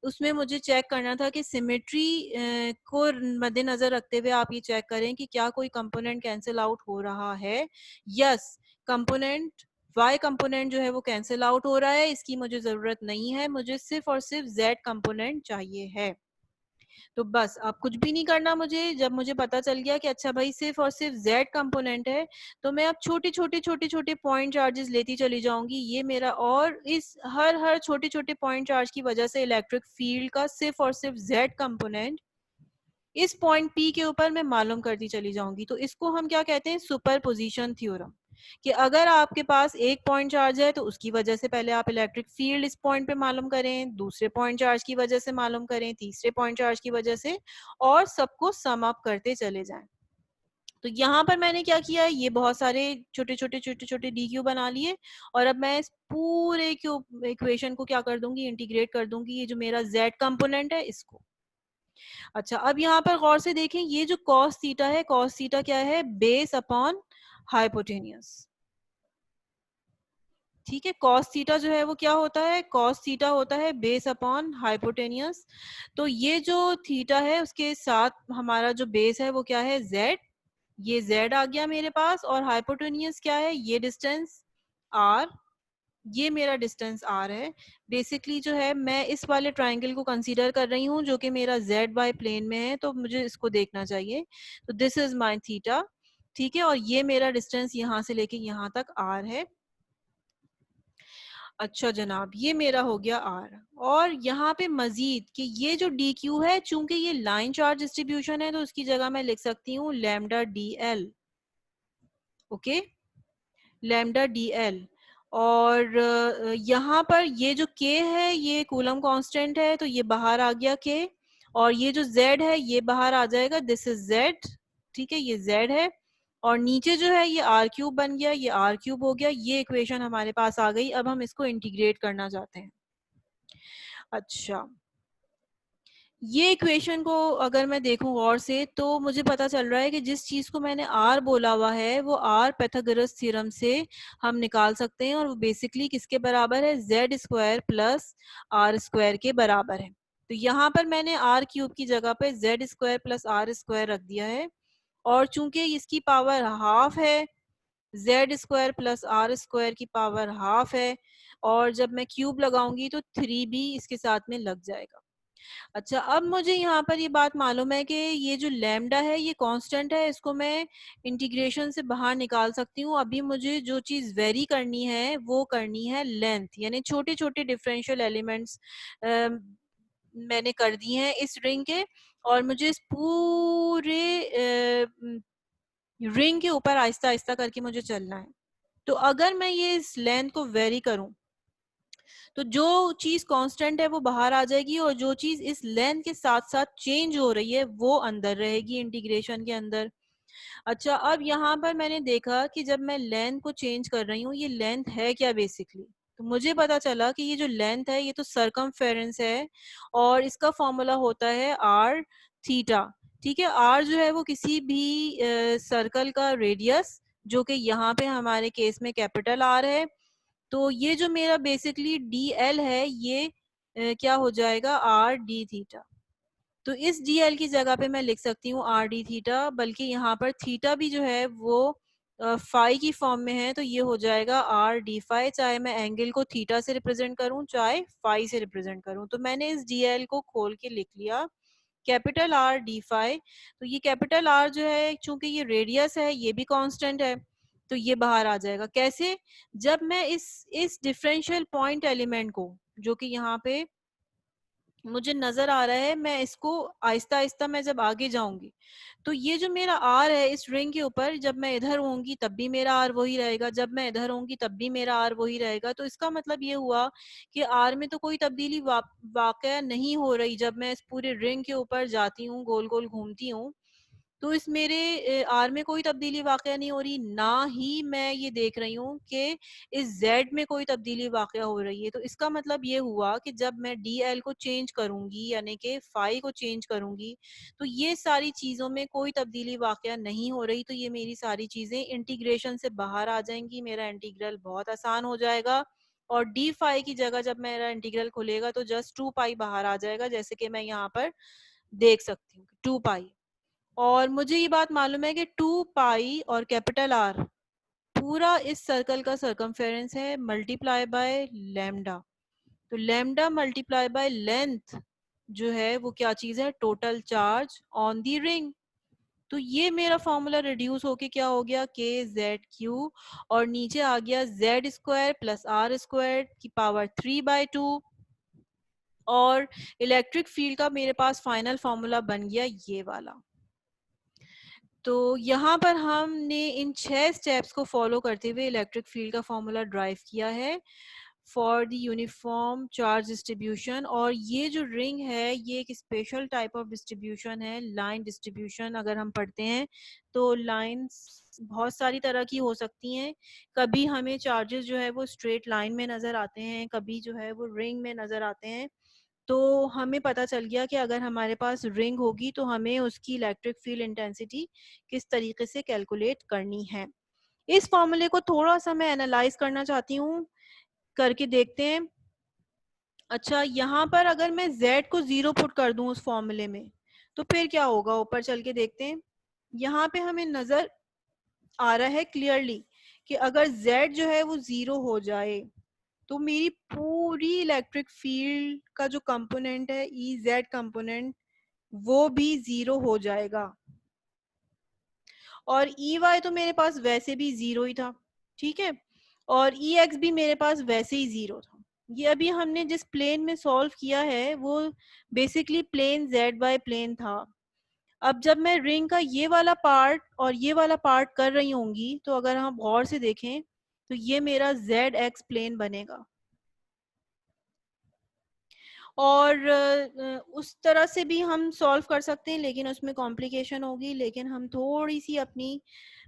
उसमें मुझे चेक करना था कि सिमेट्री को मद्देनजर रखते हुए आप ये चेक करें कि क्या कोई कंपोनेंट कैंसिल आउट हो रहा है। यस, कंपोनेंट y कंपोनेंट जो है वो कैंसिल आउट हो रहा है, इसकी मुझे जरूरत नहीं है, मुझे सिर्फ और सिर्फ z कंपोनेंट चाहिए है। तो बस अब कुछ भी नहीं करना मुझे, जब मुझे पता चल गया कि अच्छा भाई सिर्फ और सिर्फ z कंपोनेंट है, तो मैं अब छोटे छोटे पॉइंट चार्जेस लेती चली जाऊंगी, ये मेरा, और इस हर हर छोटे छोटे पॉइंट चार्ज की वजह से इलेक्ट्रिक फील्ड का सिर्फ और सिर्फ z कंपोनेंट इस पॉइंट P के ऊपर मैं मालूम करती चली जाऊंगी। तो इसको हम क्या कहते हैं, सुपरपोजिशन थ्योरम, कि अगर आपके पास एक पॉइंट चार्ज है तो उसकी वजह से पहले आप इलेक्ट्रिक फील्ड इस पॉइंट पे मालूम करें, दूसरे पॉइंट चार्ज की वजह से मालूम करें, तीसरे पॉइंट चार्ज की वजह से, और सबको सम अप करते चले जाएं। तो यहाँ पर मैंने क्या किया है, ये बहुत सारे छोटे छोटे डी क्यू बना लिए, और अब मैं इस पूरे इक्वेशन को क्या कर दूंगी, इंटीग्रेट कर दूंगी, ये जो मेरा z कंपोनेंट है इसको। अच्छा, अब यहाँ पर गौर से देखें, ये जो कॉस थीटा है, कॉस थीटा क्या है, बेस अपॉन हाइपोटेनियस, ठीक है। कॉस थीटा जो है वो क्या होता है, कॉस थीटा होता है बेस अपॉन हाइपोटेनियस। तो ये जो थीटा है उसके साथ हमारा जो बेस है वो क्या है, z, ये z आ गया मेरे पास, और हाइपोटेनियस क्या है, ये डिस्टेंस r, ये मेरा डिस्टेंस r है। बेसिकली जो है मैं इस वाले ट्राइंगल को कंसीडर कर रही हूँ जो कि मेरा z y प्लेन में है, तो मुझे इसको देखना चाहिए। तो दिस इज माय थीटा, ठीक है, और ये मेरा डिस्टेंस यहाँ से लेके यहाँ तक r है। अच्छा जनाब, ये मेरा हो गया r। और यहाँ पे मजीद कि ये जो dq है, चूंकि ये लाइन चार्ज डिस्ट्रीब्यूशन है, तो उसकी जगह मैं लिख सकती हूँ lambda dl, okay, lambda dl। और यहाँ पर ये जो k है ये कूलम कांस्टेंट है, तो ये बाहर आ गया k, और ये जो z है ये बाहर आ जाएगा, दिस इज z, ठीक है, ये z है। और नीचे जो है ये r क्यूब बन गया, ये r क्यूब हो गया, ये इक्वेशन हमारे पास आ गई। अब हम इसको इंटीग्रेट करना चाहते हैं। अच्छा, ये इक्वेशन को अगर मैं देखूं गौर से, तो मुझे पता चल रहा है कि जिस चीज को मैंने r बोला हुआ है वो r पाइथागोरस थ्योरम से हम निकाल सकते हैं, और वो बेसिकली किसके बराबर है, z square plus r square के बराबर है। तो यहाँ पर मैंने r क्यूब की जगह पे z square plus r square रख दिया है, और चूंकि इसकी पावर हाफ है, z square plus r square की पावर हाफ है, और जब मैं क्यूब लगाऊंगी तो 3 भी इसके साथ में लग जाएगा। अच्छा, अब मुझे यहाँ पर ये बात मालूम है कि ये जो लैम्डा है ये कांस्टेंट है, इसको मैं इंटीग्रेशन से बाहर निकाल सकती हूँ। अभी मुझे जो चीज़ वेरी करनी है वो करनी है लेंथ, यानी छोटे छोटे डिफरेंशियल एलिमेंट्स मैंने कर दिए हैं इस रिंग के, और मुझे इस पूरे रिंग के ऊपर आहिस्ता आहिस्ता करके मुझे चलना है। तो अगर मैं ये इस लेंथ को वेरी करूं तो जो चीज कांस्टेंट है वो बाहर आ जाएगी, और जो चीज इस लेंथ के साथ साथ चेंज हो रही है वो अंदर रहेगी इंटीग्रेशन के अंदर। अच्छा, अब यहाँ पर मैंने देखा कि जब मैं लेंथ को चेंज कर रही हूँ, ये लेंथ है क्या बेसिकली, तो मुझे पता चला कि ये जो लेंथ है ये तो सरकमफेरेंस है, और इसका फॉर्मूला होता है आर थीटा, ठीक है। आर जो है वो किसी भी सर्कल का रेडियस, जो कि यहाँ पे हमारे केस में कैपिटल आर है। तो ये जो मेरा बेसिकली डी एल है ये क्या हो जाएगा, आर डी थीटा। तो इस डी एल की जगह पे मैं लिख सकती हूँ आर डी थीटा, बल्कि यहाँ पर थीटा भी जो है वो फाई की फॉर्म में है, तो ये हो जाएगा आर डी फाई, चाहे मैं एंगल को थीटा से रिप्रेजेंट करूँ चाहे फाई से रिप्रेजेंट करूँ। तो मैंने इस डी एल को खोल के लिख लिया कैपिटल आर डी फाई। तो ये कैपिटल आर जो है, चूंकि ये रेडियस है, ये भी कांस्टेंट है, तो ये बाहर आ जाएगा कैसे, जब मैं इस डिफरेंशियल पॉइंट एलिमेंट को, जो कि यहाँ पे मुझे नज़र आ रहा है, मैं इसको आहिस्ता-आहिस्ता मैं जब आगे जाऊँगी, तो ये जो मेरा आर है इस रिंग के ऊपर, जब मैं इधर होंगी तब भी मेरा आर वही रहेगा, जब मैं इधर होंगी तब भी मेरा आर वही रहेगा। तो इसका मतलब ये हुआ कि आर में तो कोई तब्दीली वाक़या नहीं हो रही जब मैं इस पूरे रिंग के ऊपर जाती हूँ, गोल-गोल घूमती हूँ। तो इस मेरे आर में कोई तब्दीली वाक़या नहीं हो रही, ना ही मैं ये देख रही हूँ कि इस ज़ेड में कोई तब्दीली वाक़या हो रही है। तो इसका मतलब ये हुआ कि जब मैं डीएल को चेंज करूँगी, यानी कि फ़ाई को चेंज करूँगी, तो ये सारी चीज़ों में कोई तब्दीली वाक़या नहीं हो रही। तो ये मेरी सारी चीज़ें इंटीग्रेशन से बाहर आ जाएँगी, मेरा इंटीग्रल बहुत आसान हो जाएगा और डी फ़ाई की जगह जब मेरा इंटीग्रल खुलेगा तो जस्ट 2 पाई बाहर आ जाएगा, जैसे कि मैं यहाँ पर देख सकती हूँ, 2 पाई। और मुझे ये बात मालूम है कि 2 पाई और कैपिटल आर पूरा इस सर्कल का सर्कमफेरेंस है मल्टीप्लाई बाय लैम्डा। तो लैम्डा मल्टीप्लाई बाय लेंथ जो है वो क्या चीज है, total charge on the ring. तो ये मेरा फॉर्मूला रिड्यूस होके क्या हो गया, के जेड क्यू, और नीचे आ गया Z square plus R square की पावर 3/2। और इलेक्ट्रिक फील्ड का मेरे पास फाइनल फॉर्मूला बन गया ये वाला। तो यहाँ पर हमने इन 6 स्टेप्स को फॉलो करते हुए इलेक्ट्रिक फील्ड का फॉर्मूला ड्राइव किया है for the uniform charge distribution. और ये जो रिंग है ये एक स्पेशल टाइप ऑफ डिस्ट्रीब्यूशन है, लाइन डिस्ट्रीब्यूशन। अगर हम पढ़ते हैं तो लाइंस बहुत सारी तरह की हो सकती हैं। कभी हमें चार्जेस जो है वो स्ट्रेट लाइन में नज़र आते हैं, कभी जो है वो रिंग में नज़र आते हैं। तो हमें पता चल गया कि अगर हमारे पास रिंग होगी तो हमें उसकी इलेक्ट्रिक फील्ड इंटेंसिटी किस तरीके से कैलकुलेट करनी है। इस फॉर्मूले को थोड़ा सा मैं एनालाइज करना चाहती हूँ, करके देखते हैं। अच्छा, यहाँ पर अगर मैं z को 0 पुट कर दूं उस फॉर्मूले में तो फिर क्या होगा, ऊपर चल के देखते हैं। यहाँ पे हमें नजर आ रहा है क्लियरली कि अगर z जो है वो 0 हो जाए तो मेरी पूरी इलेक्ट्रिक फील्ड का जो कंपोनेंट है ई जेड कंपोनेंट वो भी 0 हो जाएगा। और ई वाई तो मेरे पास वैसे भी 0 ही था, ठीक है, और ई एक्स भी मेरे पास वैसे ही 0 था। ये अभी हमने जिस प्लेन में सॉल्व किया है वो basically plane Z by plane था। अब जब मैं रिंग का ये वाला पार्ट और ये वाला पार्ट कर रही होंगी तो अगर हम गौर से देखें तो ये मेरा जेड एक्स प्लेन बनेगा। और उस तरह से भी हम सॉल्व कर सकते हैं लेकिन उसमें कॉम्प्लिकेशन होगी। लेकिन हम थोड़ी सी अपनी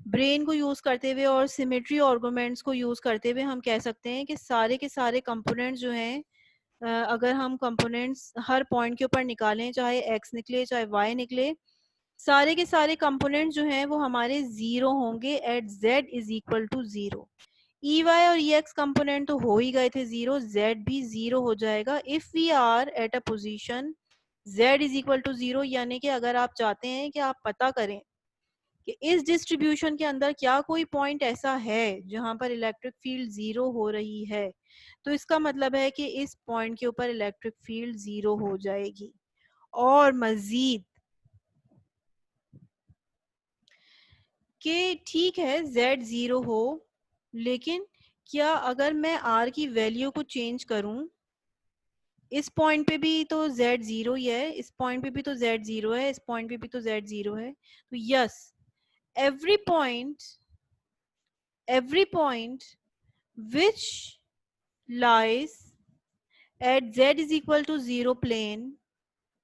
ब्रेन को यूज़ करते हुए और सिमेट्री आर्गुमेंट्स को यूज़ करते हुए हम कह सकते हैं कि सारे के सारे कंपोनेंट्स जो हैं, अगर हम कंपोनेंट्स हर पॉइंट के ऊपर निकालें, चाहे एक्स निकले चाहे वाई निकले, सारे के सारे कंपोनेंट्स जो हैं वो हमारे ज़ीरो होंगे at Z is equal to 0। E Y और ई एक्स कंपोनेंट तो हो ही गए थे 0, जेड भी 0 हो जाएगा if we are at a position Z is equal to 0। यानी कि अगर आप चाहते हैं कि आप पता करें कि इस डिस्ट्रीब्यूशन के अंदर क्या कोई पॉइंट ऐसा है जहां पर इलेक्ट्रिक फील्ड 0 हो रही है, तो इसका मतलब है कि इस पॉइंट के ऊपर इलेक्ट्रिक फील्ड 0 हो जाएगी। और मजीद कि ठीक है z 0 हो, लेकिन क्या अगर मैं r की वैल्यू को चेंज करूं, इस पॉइंट पे भी तो z 0 ही है, इस पॉइंट पे भी तो z 0 है, इस पॉइंट पे भी तो z 0 है। तो yes, every point every point which lies at z is equal to 0 plane,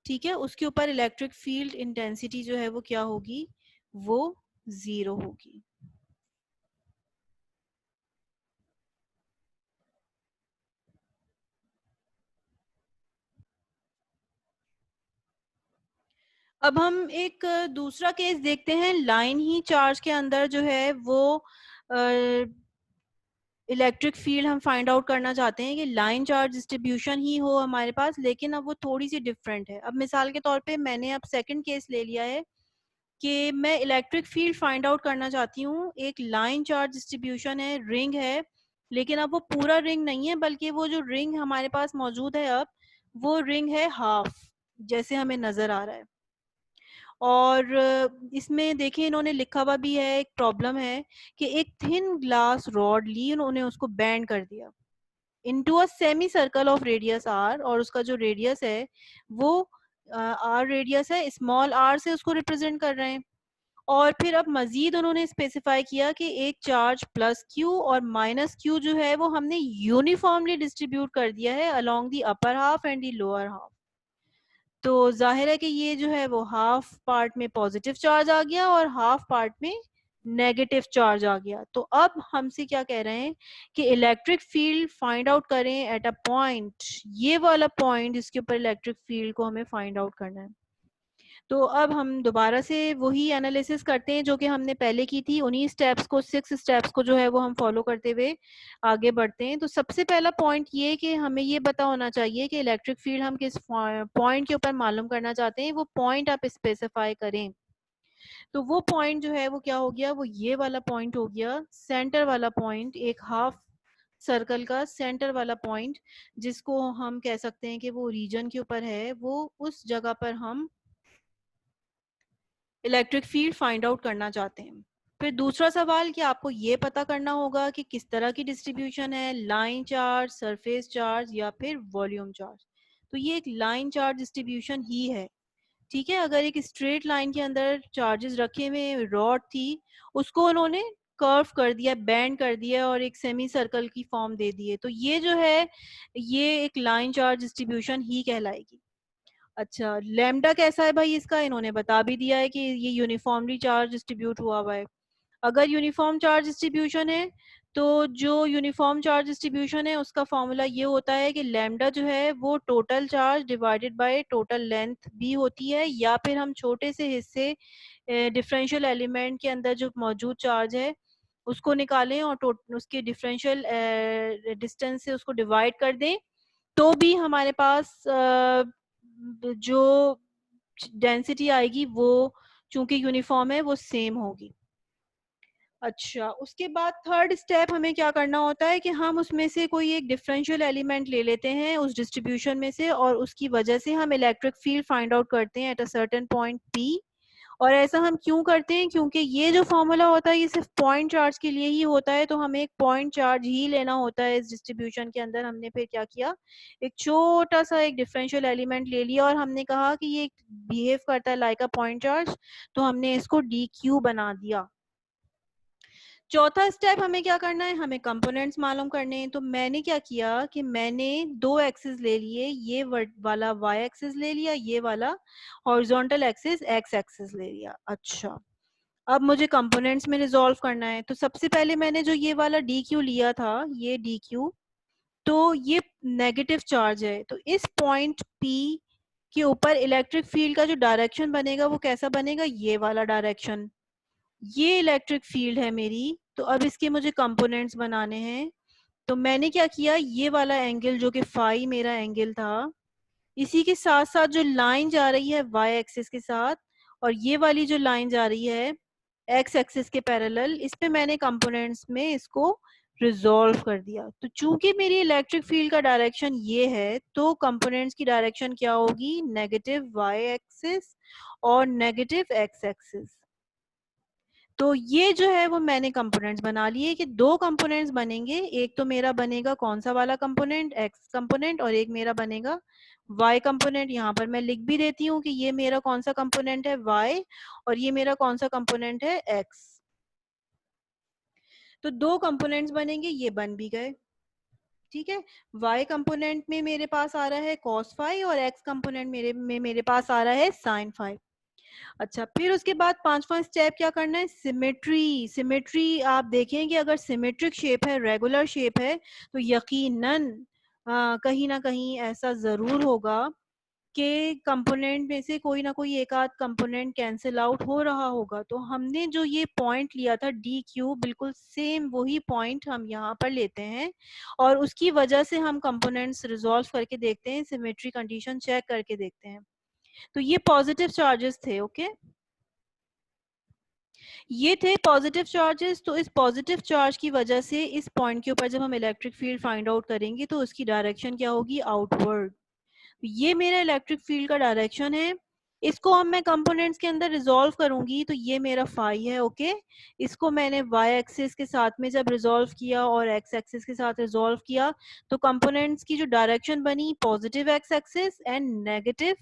ठीक है, उसके ऊपर इलेक्ट्रिक फील्ड इंटेंसिटी जो है वो क्या होगी, वो 0 होगी। अब हम एक दूसरा केस देखते हैं। लाइन ही चार्ज के अंदर जो है वो इलेक्ट्रिक फील्ड हम फाइंड आउट करना चाहते हैं कि लाइन चार्ज डिस्ट्रीब्यूशन ही हो हमारे पास, लेकिन अब वो थोड़ी सी डिफरेंट है। अब मिसाल के तौर पे मैंने अब सेकंड केस ले लिया है कि मैं इलेक्ट्रिक फील्ड फाइंड आउट करना चाहती हूँ। एक लाइन चार्ज डिस्ट्रीब्यूशन है, रिंग है, लेकिन अब वो पूरा रिंग नहीं है, बल्कि वो जो रिंग हमारे पास मौजूद है अब वो रिंग है हाफ, जैसे हमें नजर आ रहा है। और इसमें देखिए इन्होंने लिखा हुआ भी है, एक प्रॉब्लम है कि एक थिन ग्लास रॉड ली, उन्होंने उसको बैंड कर दिया। Into a semi circle of radius R, और उसका जो रेडियस है वो आर रेडियस है, स्मॉल आर से उसको रिप्रेजेंट कर रहे हैं। और फिर अब मजीद उन्होंने स्पेसिफाई किया कि एक चार्ज प्लस क्यू और माइनस क्यू जो है वो हमने यूनिफॉर्मली डिस्ट्रीब्यूट कर दिया है along the upper half and the lower half. तो जाहिर है कि ये जो है वो हाफ पार्ट में पॉजिटिव चार्ज आ गया और हाफ पार्ट में नेगेटिव चार्ज आ गया। तो अब हमसे क्या कह रहे हैं कि इलेक्ट्रिक फील्ड फाइंड आउट करें एट अ पॉइंट, ये वाला पॉइंट जिसके ऊपर इलेक्ट्रिक फील्ड को हमें फाइंड आउट करना है। तो अब हम दोबारा से वही एनालिसिस करते हैं जो कि हमने पहले की थी, उन्हीं स्टेप्स को, 6 स्टेप्स को जो है वो हम फॉलो करते हुए आगे बढ़ते हैं। तो सबसे पहला पॉइंट ये कि हमें ये पता होना चाहिए कि इलेक्ट्रिक फील्ड हम किस पॉइंट के ऊपर मालूम करना चाहते हैं, वो पॉइंट आप स्पेसिफाई करें। तो वो पॉइंट जो है वो क्या हो गया, वो ये वाला पॉइंट हो गया, सेंटर वाला पॉइंट, एक हाफ सर्कल का सेंटर वाला पॉइंट, जिसको हम कह सकते हैं कि वो रीजन के ऊपर है, वो उस जगह पर हम इलेक्ट्रिक फील्ड फाइंड आउट करना चाहते हैं। फिर दूसरा सवाल कि आपको ये पता करना होगा कि किस तरह की डिस्ट्रीब्यूशन है, लाइन चार्ज, सरफेस चार्ज या फिर वॉल्यूम चार्ज। तो ये एक लाइन चार्ज डिस्ट्रीब्यूशन ही है। ठीक है, अगर एक स्ट्रेट लाइन के अंदर चार्जेस रखे हुए रॉड थी, उसको उन्होंने कर्व कर दिया, बैंड कर दिया और एक सेमी सर्कल की फॉर्म दे दी है, तो ये जो है ये एक लाइन चार्ज डिस्ट्रीब्यूशन ही कहलाएगी। अच्छा, लैम्डा कैसा है भाई इसका, इन्होंने बता भी दिया है कि ये यूनिफॉर्मली चार्ज डिस्ट्रीब्यूट हुआ हुआ है। अगर यूनिफॉर्म चार्ज डिस्ट्रीब्यूशन है तो जो यूनिफॉर्म चार्ज डिस्ट्रीब्यूशन है उसका फॉर्मूला ये होता है कि लैम्डा जो है वो total charge divided by total length भी होती है, या फिर हम छोटे से हिस्से डिफरेंशियल एलिमेंट के अंदर जो मौजूद चार्ज है उसको निकालें और उसके डिफरेंशियल डिस्टेंस से उसको डिवाइड कर दें, तो भी हमारे पास जो डेंसिटी आएगी वो चूंकि यूनिफॉर्म है वो सेम होगी। अच्छा, उसके बाद थर्ड स्टेप हमें क्या करना होता है कि हम उसमें से कोई एक डिफरेंशियल एलिमेंट ले लेते हैं उस डिस्ट्रीब्यूशन में से, और उसकी वजह से हम इलेक्ट्रिक फील्ड फाइंड आउट करते हैं at a certain point P. और ऐसा हम क्यों करते हैं, क्योंकि ये जो फॉर्मूला होता है ये सिर्फ पॉइंट चार्ज के लिए ही होता है, तो हमें एक पॉइंट चार्ज ही लेना होता है इस डिस्ट्रीब्यूशन के अंदर। हमने फिर क्या किया, एक छोटा सा एक डिफरेंशियल एलिमेंट ले लिया और हमने कहा कि ये बिहेव करता है लाइक अ पॉइंट चार्ज, तो हमने इसको डी क्यू बना दिया। चौथा स्टेप हमें क्या करना है, हमें कंपोनेंट्स मालूम करने हैं। तो मैंने क्या किया कि मैंने दो एक्सिस ले लिए, ये वाला वाई एक्सिस ले लिया, ये वाला हॉरिजॉन्टल एक्सिस एक्स एक्सिस ले लिया। अच्छा, अब मुझे कंपोनेंट्स में रिजॉल्व करना है। तो सबसे पहले मैंने जो ये वाला डी क्यू लिया था, ये डी क्यू, तो ये नेगेटिव चार्ज है, तो इस पॉइंट पी के ऊपर इलेक्ट्रिक फील्ड का जो डायरेक्शन बनेगा वो कैसा बनेगा, ये वाला डायरेक्शन। ये इलेक्ट्रिक फील्ड है मेरी। तो अब इसके मुझे कंपोनेंट्स बनाने हैं। तो मैंने क्या किया, ये वाला एंगल जो कि फाई मेरा एंगल था, इसी के साथ साथ जो लाइन जा रही है वाई एक्सिस के साथ, और ये वाली जो लाइन जा रही है एक्स एक्सिस के पैरेलल, इस पे मैंने कंपोनेंट्स में इसको रिजॉल्व कर दिया। तो चूंकि मेरी इलेक्ट्रिक फील्ड का डायरेक्शन ये है, तो कंपोनेंट्स की डायरेक्शन क्या होगी, नेगेटिव वाई एक्सिस और नेगेटिव एक्स एक्सिस। तो ये जो है वो मैंने कंपोनेंट्स बना लिए कि दो कंपोनेंट्स बनेंगे, एक तो मेरा बनेगा कौन सा वाला कंपोनेंट, एक्स कंपोनेंट, और एक मेरा बनेगा वाई कंपोनेंट। यहाँ पर मैं लिख भी देती हूँ कि ये मेरा कौन सा कंपोनेंट है, वाई, और ये मेरा कौन सा कंपोनेंट है, एक्स। तो दो कंपोनेंट्स बनेंगे, ये बन भी गए। ठीक है, y कंपोनेंट में मेरे पास आ रहा है cos फाई और x कंपोनेंट मेरे पास आ रहा है sin फाई। अच्छा, फिर उसके बाद पांचवा स्टेप क्या करना है, सिमेट्री। सिमेट्री आप देखें कि अगर सिमेट्रिक शेप है, रेगुलर शेप है, तो यकीनन कहीं ना कहीं ऐसा जरूर होगा कि कंपोनेंट में से कोई ना कोई एक आध कंपोनेंट कैंसिल आउट हो रहा होगा। तो हमने जो ये पॉइंट लिया था डी क्यू, बिल्कुल सेम वही पॉइंट हम यहाँ पर लेते हैं, और उसकी वजह से हम कंपोनेंट्स रिजॉल्व करके देखते हैं, सिमेट्री कंडीशन चेक करके देखते हैं। तो ये पॉजिटिव चार्जेस थे। ओके, ये थे पॉजिटिव चार्जेस। तो इस पॉजिटिव चार्ज की वजह से इस पॉइंट के ऊपर जब हम इलेक्ट्रिक फील्ड फाइंड आउट करेंगे तो उसकी डायरेक्शन क्या होगी, आउटवर्ड। ये मेरा इलेक्ट्रिक फील्ड का डायरेक्शन है। इसको अब मैं कंपोनेंट्स के अंदर रिजॉल्व करूंगी तो ये मेरा फाई है, ओके। इसको मैंने वाई एक्सिस के साथ में जब रिजॉल्व किया और एक्स एक्सिस के साथ रिजॉल्व किया तो कंपोनेंट्स की जो डायरेक्शन बनी positive X axis and negative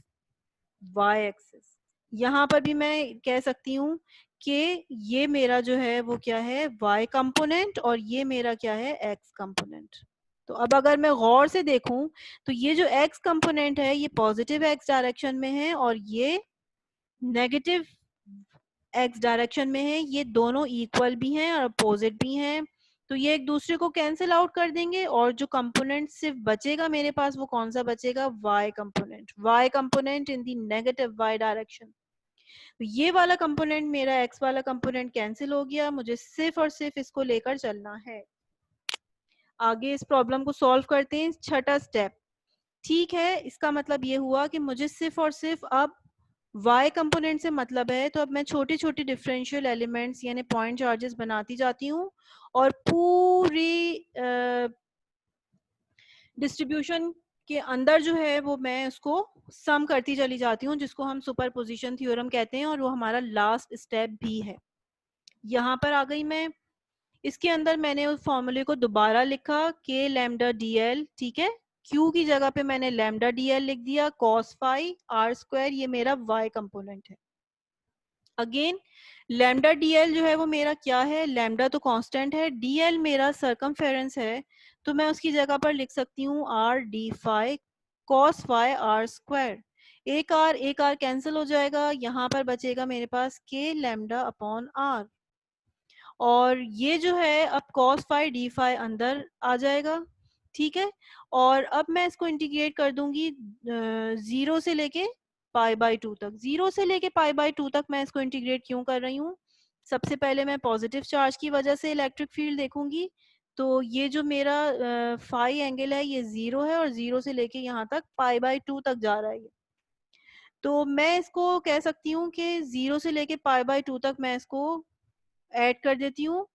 Y axis. यहाँ पर भी मैं कह सकती हूँ कि ये मेरा जो है वो क्या है, वाई कंपोनेंट, और ये मेरा क्या है, एक्स कंपोनेंट। तो अब अगर मैं गौर से देखूं तो ये जो एक्स कंपोनेंट है ये पॉजिटिव एक्स डायरेक्शन में है और ये नेगेटिव एक्स डायरेक्शन में है। ये दोनों इक्वल भी हैं और अपोजिट भी हैं, तो ये एक दूसरे को कैंसिल आउट कर देंगे और जो कंपोनेंट सिर्फ बचेगा मेरे पास वो कौन सा बचेगा, Y component. Y component in the negative Y direction. तो ये वाला कंपोनेंट मेरा एक्स वाला कंपोनेंट कैंसिल हो गया, मुझे सिर्फ और सिर्फ इसको लेकर चलना है। आगे इस प्रॉब्लम को सॉल्व करते हैं, छठा स्टेप। ठीक है, इसका मतलब ये हुआ कि मुझे सिर्फ और सिर्फ अब y कंपोनेंट से मतलब है, तो अब मैं छोटे छोटे डिफरेंशियल एलिमेंट्स यानी पॉइंट चार्जेस बनाती जाती हूँ और पूरी डिस्ट्रीब्यूशन के अंदर जो है वो मैं उसको सम करती चली जाती हूँ, जिसको हम सुपरपोजिशन थ्योरम कहते हैं और वो हमारा लास्ट स्टेप भी है। यहाँ पर आ गई मैं, इसके अंदर मैंने उस फॉर्मूले को दोबारा लिखा k लैम्डा dl, ठीक है। q की जगह पे मैंने लैम्डा dl लिख दिया, cos फाई r स्क्वायर, ये मेरा y कंपोनेंट है। अगेन लैम्डा dl जो है वो मेरा क्या है, लैम्डा तो कांस्टेंट है, dl मेरा सरकमफेरेंस है, तो मैं उसकी जगह पर लिख सकती हूँ r d phi cos phi r square. एक r कैंसिल हो जाएगा, यहाँ पर बचेगा मेरे पास k लैम्डा अपॉन r, और ये जो है अब cos फाई डी फाई अंदर आ जाएगा, ठीक है। और अब मैं इसको इंटीग्रेट कर दूंगी 0 से लेके पाई बाई 2 तक। 0 से लेके पाई बाई 2 तक मैं इसको इंटीग्रेट क्यों कर रही हूँ, सबसे पहले मैं पॉजिटिव चार्ज की वजह से इलेक्ट्रिक फील्ड देखूंगी। तो ये जो मेरा फाई एंगल है ये 0 है और 0 से लेके यहाँ तक पाई बाई 2 तक जा रहा है। तो मैं इसको कह सकती हूँ कि 0 से लेके पाई बाई 2 तक मैं इसको ऐड कर देती हूँ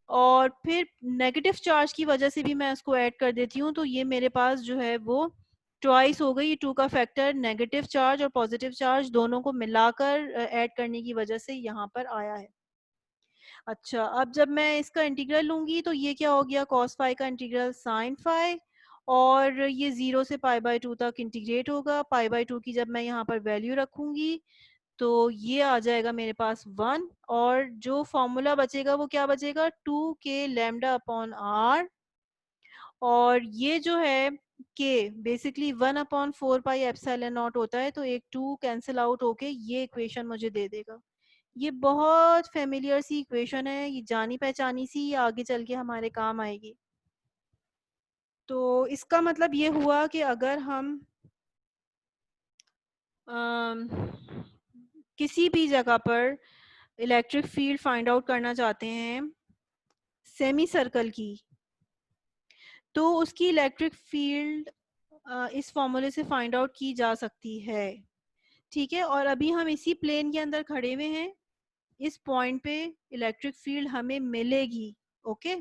और फिर नेगेटिव चार्ज की वजह से भी मैं इसको ऐड कर देती हूँ, तो ये मेरे पास जो है वो ट्वाइस हो गई। 2 का फैक्टर नेगेटिव चार्ज और पॉजिटिव चार्ज दोनों को मिलाकर ऐड करने की वजह से यहाँ पर आया है। अच्छा, अब जब मैं इसका इंटीग्रल लूंगी तो ये क्या हो गया, cos फाई का इंटीग्रल sin फाई, और ये 0 से पाई बाई 2 तक इंटीग्रेट होगा। पाई बाई 2 की जब मैं यहाँ पर वैल्यू रखूंगी तो ये आ जाएगा मेरे पास 1, और जो फॉर्मूला बचेगा वो क्या बचेगा, 2k लैम्डा अपॉन r, और ये जो है k basically 1/4 pi epsilon not होता है, तो एक 2 कैंसिल आउट होके ये इक्वेशन मुझे दे देगा। ये बहुत फेमिलियर सी इक्वेशन है, ये जानी पहचानी सी, ये आगे चल के हमारे काम आएगी। तो इसका मतलब ये हुआ कि अगर हम किसी भी जगह पर इलेक्ट्रिक फील्ड फाइंड आउट करना चाहते हैं सेमी सर्कल की, तो उसकी इलेक्ट्रिक फील्ड इस फॉर्मूले से फाइंड आउट की जा सकती है, ठीक है। और अभी हम इसी प्लेन के अंदर खड़े हुए हैं, इस पॉइंट पे इलेक्ट्रिक फील्ड हमें मिलेगी, ओके।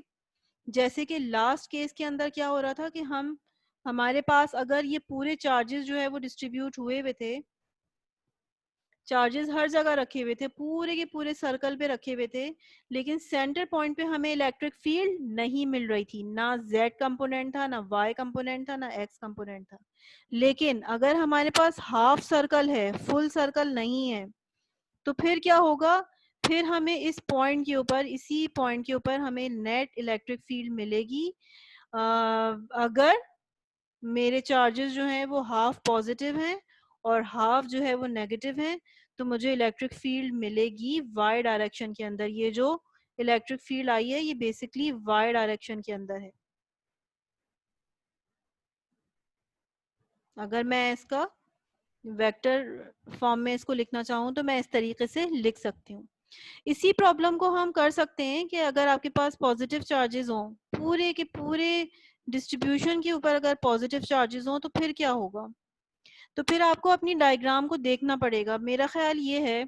जैसे कि लास्ट केस के अंदर क्या हो रहा था कि हमारे पास अगर ये पूरे चार्जेस जो है वो डिस्ट्रीब्यूट हुए हुए थे, चार्जेस हर जगह रखे हुए थे, पूरे के पूरे सर्कल पे रखे हुए थे, लेकिन सेंटर पॉइंट पे हमें इलेक्ट्रिक फील्ड नहीं मिल रही थी। ना z कंपोनेंट था, ना y कंपोनेंट था, ना x कंपोनेंट था। लेकिन अगर हमारे पास हाफ सर्कल है, फुल सर्कल नहीं है, तो फिर क्या होगा, फिर हमें इस पॉइंट के ऊपर, इसी पॉइंट के ऊपर हमें नेट इलेक्ट्रिक फील्ड मिलेगी। अगर मेरे चार्जेस जो हैं वो हाफ पॉजिटिव हैं और हाफ जो है वो नेगेटिव हैं, तो मुझे इलेक्ट्रिक फील्ड मिलेगी वाई डायरेक्शन के अंदर। ये जो इलेक्ट्रिक फील्ड आई है ये बेसिकली वाई डायरेक्शन के अंदर है। अगर मैं इसका वेक्टर फॉर्म में इसको लिखना चाहूँ तो मैं इस तरीके से लिख सकती हूँ। इसी प्रॉब्लम को हम कर सकते हैं कि अगर आपके पास पॉजिटिव चार्जेस हों, पूरे के पूरे डिस्ट्रीब्यूशन के ऊपर अगर पॉजिटिव चार्जेस हों, तो फिर क्या होगा, तो फिर आपको अपनी डायग्राम को देखना पड़ेगा। मेरा ख्याल ये है,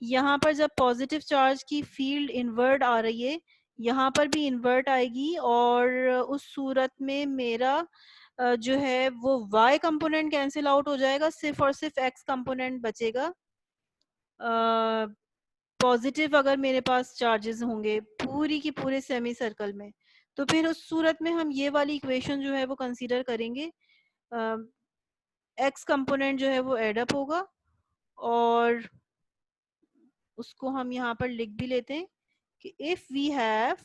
यहाँ पर जब पॉजिटिव चार्ज की फील्ड इन्वर्ट आ रही है, यहाँ पर भी इन्वर्ट आएगी, और उस सूरत में मेरा जो है वो y कंपोनेंट कैंसिल आउट हो जाएगा, सिर्फ और सिर्फ x कंपोनेंट बचेगा। पॉजिटिव अगर मेरे पास चार्जेस होंगे पूरी की पूरे सेमी सर्कल में, तो फिर उस सूरत में हम ये वाली इक्वेशन जो है वो कंसीडर करेंगे। एक्स कंपोनेंट जो है वो एड अप होगा और उसको हम यहाँ पर लिख भी लेते हैं कि if we have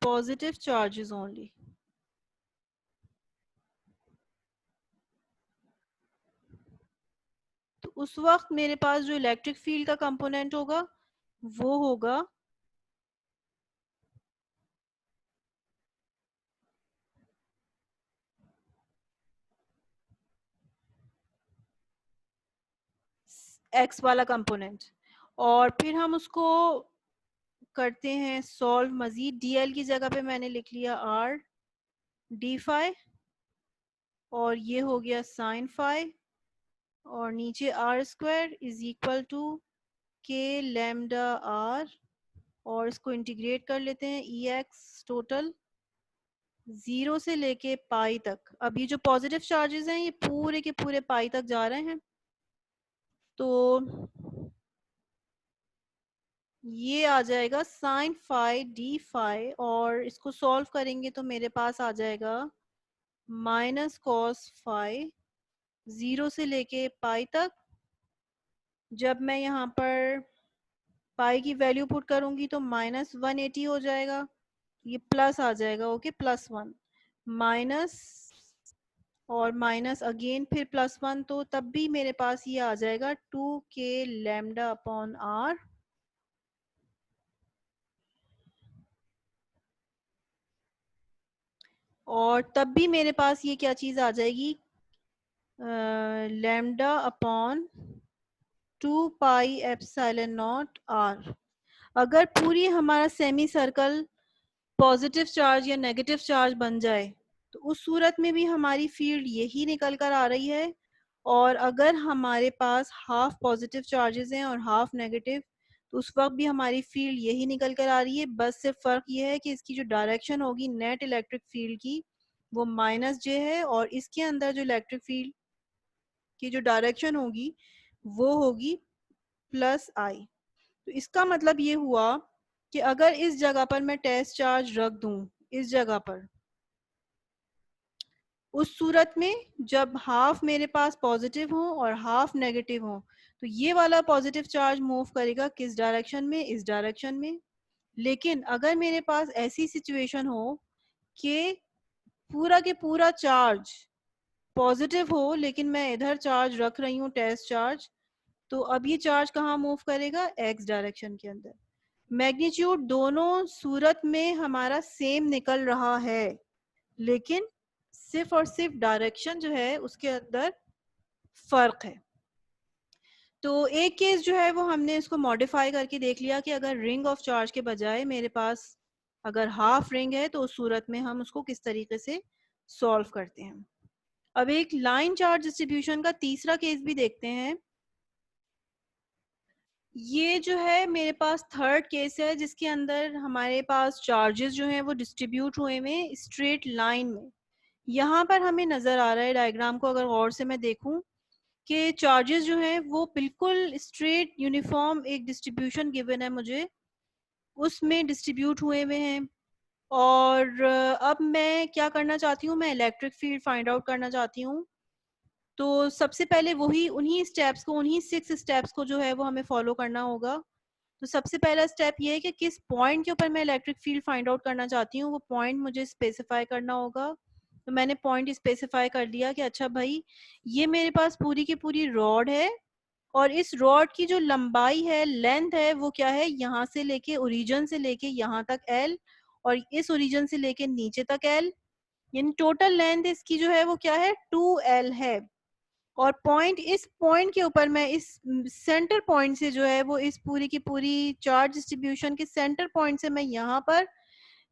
positive charges only, तो उस वक्त मेरे पास जो इलेक्ट्रिक फील्ड का कंपोनेंट होगा वो होगा एक्स वाला कंपोनेंट। और फिर हम उसको करते हैं सॉल्व मजीद। डीएल की जगह पे मैंने लिख लिया आर डी फाई और ये हो गया साइन फाई और नीचे R square is equal to K lambda R और इसको इंटीग्रेट कर लेते हैं ई एक्स टोटल 0 से लेके पाई तक। अब ये जो पॉजिटिव चार्जेस हैं ये पूरे के पूरे पाई तक जा रहे हैं, तो ये आ जाएगा साइन फाई डी फाई और इसको सॉल्व करेंगे तो मेरे पास आ जाएगा माइनस कॉस फाई 0 से लेके पाई तक। जब मैं यहाँ पर पाई की वैल्यू पुट करूंगी तो -180 हो जाएगा, ये प्लस आ जाएगा, ओके +1 माइनस और माइनस अगेन फिर +1, तो तब भी मेरे पास ये आ जाएगा 2k लैम्डा अपॉन आर। और तब भी मेरे पास ये क्या चीज़ आ जाएगी, lambda upon 2 pi epsilon naught R. अगर पूरी हमारा सेमी सर्कल पॉजिटिव चार्ज या नेगेटिव चार्ज बन जाए तो उस सूरत में भी हमारी फील्ड यही निकल कर आ रही है। और अगर हमारे पास हाफ पॉजिटिव चार्जेस हैं और हाफ नेगेटिव, तो उस वक्त भी हमारी फील्ड यही निकल कर आ रही है। बस सिर्फ फ़र्क ये है कि इसकी जो डायरेक्शन होगी नेट इलेक्ट्रिक फील्ड की वो -j है और इसके अंदर जो इलेक्ट्रिक फील्ड की जो डायरेक्शन होगी वो होगी +I। तो इसका मतलब ये हुआ कि अगर इस जगह पर मैं टेस्ट चार्ज रख दूं, इस जगह पर, उस सूरत में जब हाफ मेरे पास पॉजिटिव हो और हाफ नेगेटिव हो, तो ये वाला पॉजिटिव चार्ज मूव करेगा किस डायरेक्शन में, इस डायरेक्शन में। लेकिन अगर मेरे पास ऐसी सिचुएशन हो कि पूरा के पूरा चार्ज पॉजिटिव हो लेकिन मैं इधर चार्ज रख रही हूँ टेस्ट चार्ज, तो अब ये चार्ज कहाँ मूव करेगा, एक्स डायरेक्शन के अंदर। मैग्नीट्यूड दोनों सूरत में हमारा सेम निकल रहा है, लेकिन सिर्फ और सिर्फ डायरेक्शन जो है उसके अंदर फर्क है। तो एक केस जो है वो हमने इसको मॉडिफाई करके देख लिया कि अगर रिंग ऑफ चार्ज के बजाय मेरे पास अगर हाफ रिंग है तो उस सूरत में हम उसको किस तरीके से सॉल्व करते हैं। अब एक लाइन चार्ज डिस्ट्रीब्यूशन का तीसरा केस भी देखते हैं। ये जो है मेरे पास थर्ड केस है जिसके अंदर हमारे पास चार्जेस जो हैं वो डिस्ट्रीब्यूट हुए हुए स्ट्रेट लाइन में। यहाँ पर हमें नज़र आ रहा है डायग्राम को अगर गौर से मैं देखूं कि चार्जेस जो हैं वो बिल्कुल स्ट्रेट यूनिफॉर्म एक डिस्ट्रीब्यूशन गिवन है मुझे, उसमें डिस्ट्रीब्यूट हुए हुए हैं। और अब मैं क्या करना चाहती हूँ, मैं इलेक्ट्रिक फील्ड फाइंड आउट करना चाहती हूँ। तो सबसे पहले वही उन्हीं स्टेप्स को, उन्हीं 6 स्टेप्स को जो है वो हमें फॉलो करना होगा। तो सबसे पहला स्टेप ये है कि किस पॉइंट के ऊपर मैं इलेक्ट्रिक फील्ड फाइंड आउट करना चाहती हूँ, वो पॉइंट मुझे स्पेसिफाई करना होगा। तो मैंने पॉइंट स्पेसिफाई कर दिया कि अच्छा भाई ये मेरे पास पूरी की पूरी रॉड है और इस रॉड की जो लंबाई है, लेंथ है, वो क्या है, यहाँ से लेके ओरिजिन से लेके यहाँ तक L और इस ओरिजिन से लेके नीचे तक L, यानी टोटल लेंथ इसकी जो है वो क्या है 2L है। और पॉइंट, इस पॉइंट के ऊपर मैं इस सेंटर पॉइंट से जो है वो इस पूरी की पूरी चार्ज डिस्ट्रीब्यूशन के सेंटर पॉइंट से मैं यहाँ पर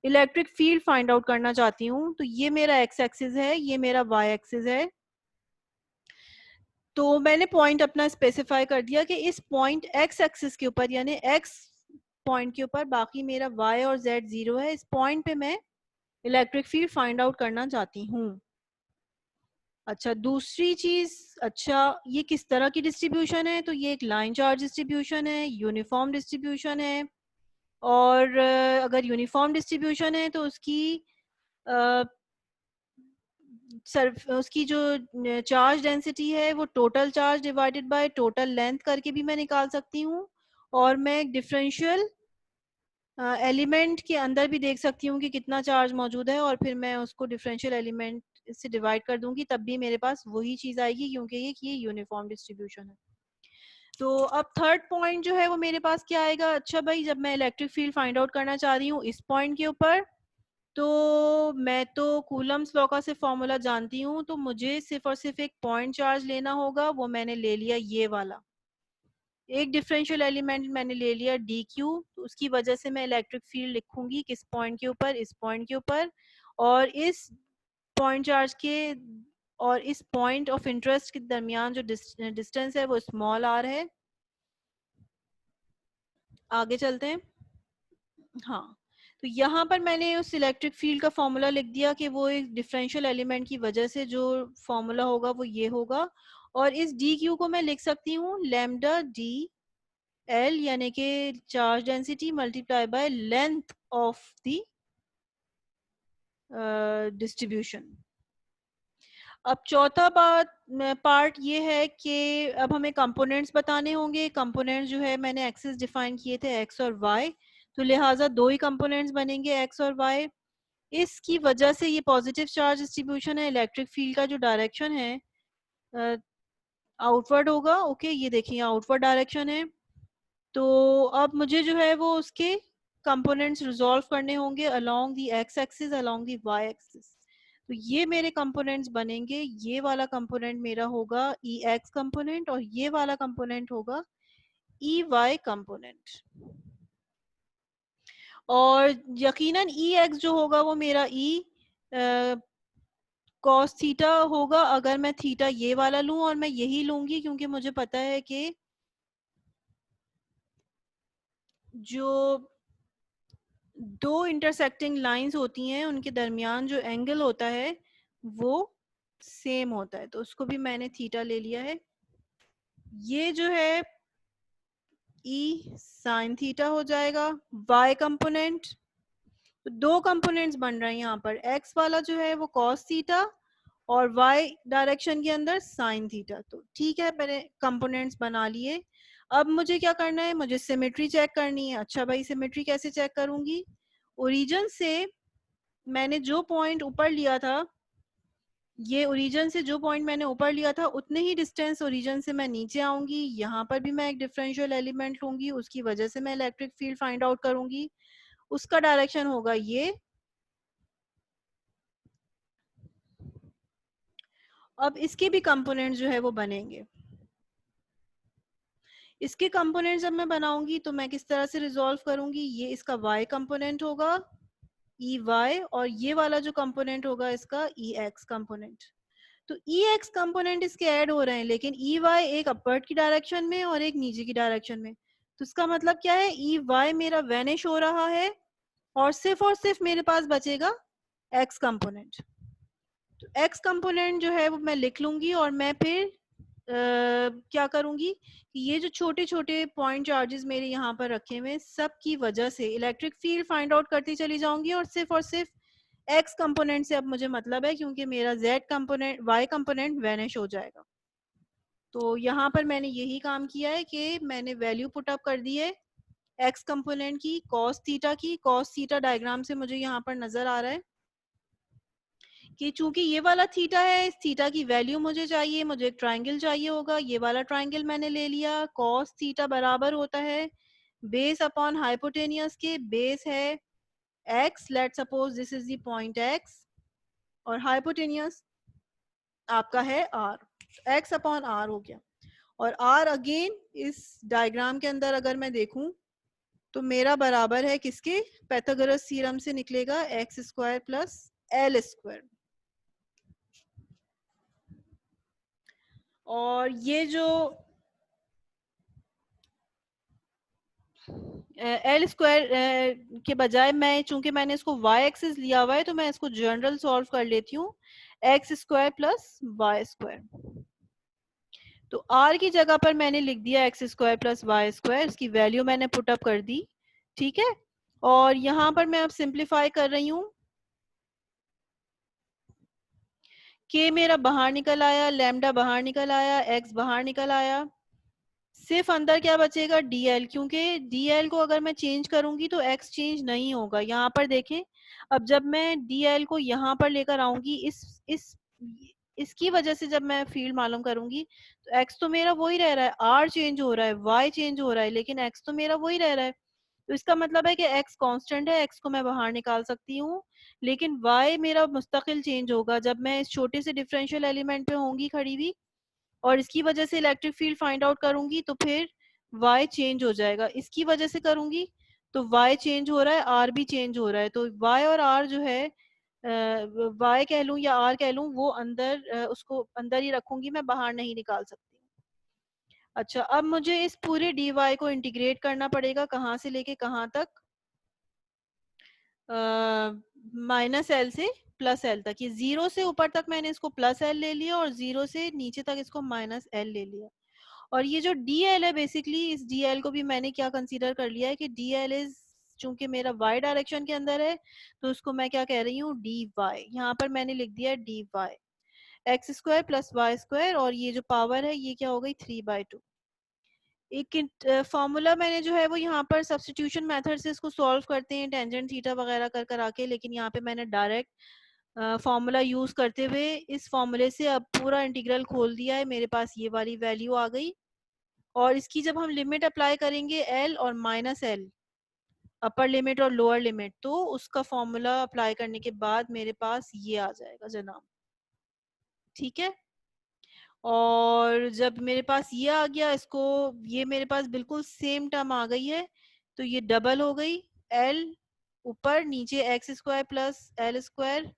इलेक्ट्रिक फील्ड फाइंड आउट करना चाहती हूँ। तो ये मेरा एक्स एक्सिस है, ये मेरा वाई एक्सिस है। तो मैंने पॉइंट अपना स्पेसिफाई कर दिया कि इस पॉइंट एक्स एक्सिस के ऊपर यानी एक्स पॉइंट के ऊपर, बाकी मेरा वाई और जेड 0 है, इस पॉइंट पे मैं इलेक्ट्रिक फील्ड फाइंड आउट करना चाहती हूँ। अच्छा, दूसरी चीज, अच्छा ये किस तरह की डिस्ट्रीब्यूशन है? तो ये एक लाइन चार्ज डिस्ट्रीब्यूशन है, यूनिफॉर्म डिस्ट्रीब्यूशन है। और अगर यूनिफॉर्म डिस्ट्रीब्यूशन है तो उसकी उसकी जो चार्ज डेंसिटी है वो total charge divided by total length करके भी मैं निकाल सकती हूँ। और मैं एक डिफरेंशियल एलिमेंट के अंदर भी देख सकती हूँ कि कितना चार्ज मौजूद है, और फिर मैं उसको डिफरेंशियल एलिमेंट से डिवाइड कर दूंगी, तब भी मेरे पास वही चीज आएगी, क्योंकि ये यूनिफॉर्म डिस्ट्रीब्यूशन है। तो अब थर्ड पॉइंट जो है वो मेरे पास क्या आएगा? अच्छा भाई, जब मैं इलेक्ट्रिक फील्ड फाइंड आउट करना चाह रही हूँ इस पॉइंट के ऊपर, तो मैं तो कूलम्स लॉ का सिर्फ फॉर्मूला जानती हूँ, तो मुझे सिर्फ और सिर्फ एक पॉइंट चार्ज लेना होगा। वो मैंने ले लिया ये वाला, एक डिफरेंशियल एलिमेंट मैंने ले लिया डी क्यू। तो उसकी वजह से मैं इलेक्ट्रिक फील्ड लिखूंगी किस पॉइंट के ऊपर? इस पॉइंट के ऊपर। और इस पॉइंट चार्ज के और इस पॉइंट ऑफ इंटरेस्ट के दरमियान जो डिस्टेंस है वो स्मॉल आर है। आगे चलते हैं। हाँ, तो यहाँ पर मैंने उस इलेक्ट्रिक फील्ड का फॉर्मूला लिख दिया कि वो एक डिफरेंशियल एलिमेंट की वजह से जो फॉर्मूला होगा वो ये होगा। और इस डी क्यू को मैं लिख सकती हूँ लैम्डा डी एल, यानी कि charge density multiply by length of the distribution. अब चौथा पार्ट ये है कि अब हमें कंपोनेंट्स बताने होंगे। कंपोनेंट्स जो है मैंने एक्सिस डिफाइन किए थे एक्स और वाई, तो लिहाजा दो ही कंपोनेंट्स बनेंगे एक्स और वाई। इसकी वजह से ये पॉजिटिव चार्ज डिस्ट्रीब्यूशन है, इलेक्ट्रिक फील्ड का जो डायरेक्शन है आउटवर्ड होगा। ओके, ये देखिए आउटवर्ड डायरेक्शन है। तो अब मुझे जो है वो उसके कंपोनेंट्स रिजॉल्व करने होंगे along the X axis, along the Y axis. तो ये मेरे कंपोनेंट्स बनेंगे। ये वाला कंपोनेंट मेरा होगा ई एक्स कंपोनेंट, और ये वाला कंपोनेंट होगा ई वाई कंपोनेंट। और यकीनन ई एक्स जो होगा वो मेरा ई कॉस थीटा होगा, अगर मैं थीटा ये वाला लूं, और मैं यही लूंगी क्योंकि मुझे पता है कि जो दो इंटरसेक्टिंग लाइंस होती हैं उनके दरमियान जो एंगल होता है वो सेम होता है, तो उसको भी मैंने थीटा ले लिया है। ये जो है ई साइन थीटा हो जाएगा। वाई कंपोनेंट, तो दो कंपोनेंट्स बन रहे हैं यहाँ पर, एक्स वाला जो है वो कॉस थीटा और वाई डायरेक्शन के अंदर साइन थीटा। तो ठीक है, मैंने कंपोनेंट्स बना लिए। अब मुझे क्या करना है? मुझे सिमेट्री चेक करनी है। अच्छा भाई, सिमेट्री कैसे चेक करूंगी? ओरिजिन से मैंने जो पॉइंट ऊपर लिया था, ये ओरिजिन से जो पॉइंट मैंने ऊपर लिया था उतने ही डिस्टेंस ओरिजिन से मैं नीचे आऊंगी। यहाँ पर भी मैं एक डिफरेंशियल एलिमेंट लूंगी, उसकी वजह से मैं इलेक्ट्रिक फील्ड फाइंड आउट करूंगी। उसका डायरेक्शन होगा ये। अब इसके भी कंपोनेंट जो है वो बनेंगे। इसके कंपोनेंट जब मैं बनाऊंगी तो मैं किस तरह से रिजॉल्व करूंगी? ये इसका y कंपोनेंट होगा ई वाई, और ये वाला जो कंपोनेंट होगा इसका ई एक्स कंपोनेंट। तो ई एक्स कंपोनेंट इसके ऐड हो रहे हैं, लेकिन ई वाई एक अपवर्ड की डायरेक्शन में और एक नीचे की डायरेक्शन में। तो इसका मतलब क्या है? ई वाई मेरा वैनिश हो रहा है, और सिर्फ मेरे पास बचेगा एक्स कंपोनेंट। तो एक्स कंपोनेंट जो है वो मैं लिख लूंगी, और मैं फिर क्या करूंगी कि ये जो छोटे छोटे पॉइंट चार्जेस मेरे यहाँ पर रखे हुए सब की वजह से इलेक्ट्रिक फील्ड फाइंड आउट करती चली जाऊंगी, और सिर्फ एक्स कंपोनेंट से अब मुझे मतलब है, क्योंकि मेरा Z component Y component vanish हो जाएगा। तो यहाँ पर मैंने यही काम किया है कि मैंने वैल्यू पुट अप कर दी है एक्स कंपोनेंट की, कॉस थीटा की। कॉस थीटा डायग्राम से मुझे यहाँ पर नजर आ रहा है कि चूंकि ये वाला थीटा है, इस थीटा की वैल्यू मुझे चाहिए, मुझे एक ट्राइंगल चाहिए होगा। ये वाला ट्राइंगल मैंने ले लिया। कॉस थीटा बराबर होता है बेस अपॉन हाइपोटेनियस के, बेस है x, let suppose this is the point x, और हाइपोटेनियस आपका है r, x अपॉन r हो गया। और r अगेन इस डायग्राम के अंदर अगर मैं देखूं तो मेरा बराबर है किसके? पाइथागोरस थ्योरम से निकलेगा x square plus L square. और ये जो एल स्क्वायर के बजाय मैं, चूंकि मैंने इसको वाई एक्सिस लिया हुआ है, तो मैं इसको जनरल सॉल्व कर लेती हूँ। X square plus Y square. तो r की जगह पर मैंने लिख दिया X square plus Y square, इसकी वैल्यू मैंने पुट अप कर दी, ठीक है। और यहाँ पर मैं अब सिंप्लीफाई कर रही हूँ, k मेरा बाहर निकल आया, लैम्डा बाहर निकल आया, x बाहर निकल आया, सिर्फ अंदर क्या बचेगा, dl, क्योंकि dl को अगर मैं चेंज करूंगी तो x चेंज नहीं होगा। यहाँ पर देखें, अब जब मैं dl को यहाँ पर लेकर आऊंगी, इसकी वजह से जब मैं फील्ड मालूम करूंगी, तो x तो मेरा वही रह रहा है, r चेंज हो रहा है, y चेंज हो रहा है, लेकिन x तो मेरा वही रह रहा है। तो इसका मतलब है कि x कांस्टेंट है, x को मैं बाहर निकाल सकती हूँ, लेकिन y मेरा मुस्तकिल चेंज होगा जब मैं इस छोटे से डिफरेंशियल एलिमेंट पे होंगी खड़ी हुई, और इसकी वजह से इलेक्ट्रिक फील्ड फाइंड आउट करूंगी तो फिर y चेंज हो जाएगा, इसकी वजह से करूंगी तो y चेंज हो रहा है, r भी चेंज हो रहा है, तो y और r जो है, y कह लूं या r कह लूं, वो अंदर, उसको अंदर ही रखूंगी, मैं बाहर नहीं निकाल सकती। अच्छा, अब मुझे इस पूरे dy को इंटीग्रेट करना पड़ेगा, कहाँ से लेके कहाँ तक, माइनस एल से प्लस एल तक। ये जीरो से ऊपर तक मैंने इसको प्लस एल ले लिया और जीरो से नीचे तक इसको माइनस एल ले लिया। और ये जो डी एल है, बेसिकली इस डी एल को भी मैंने क्या कंसीडर कर लिया है कि डी एल इज, चूंकि मेरा वाई डायरेक्शन के अंदर है, तो उसको मैं क्या कह रही हूँ, डी वाई। यहाँ पर मैंने लिख दिया D Y, X square plus Y square, और ये जो पावर है ये क्या हो गई, 3/2। एक फॉर्मूला मैंने जो है वो यहाँ पर सब्स्टिट्यूशन मेथड से इसको सॉल्व करते हैं, टेंजेंट थीटा वगैरह कर कर आके, लेकिन यहाँ पे मैंने डायरेक्ट फॉर्मूला यूज करते हुए इस फॉर्मूले से अब पूरा इंटीग्रल खोल दिया है, मेरे पास ये वाली वैल्यू आ गई। और इसकी जब हम लिमिट अप्लाई करेंगे एल और माइनस एल, अपर लिमिट और लोअर लिमिट, तो उसका फॉर्मूला अप्लाई करने के बाद मेरे पास ये आ जाएगा जनाब, ठीक है। और जब मेरे पास ये आ गया, इसको, ये मेरे पास बिल्कुल सेम टर्म आ गई है, तो ये डबल हो गई, एल ऊपर नीचे x square plus L square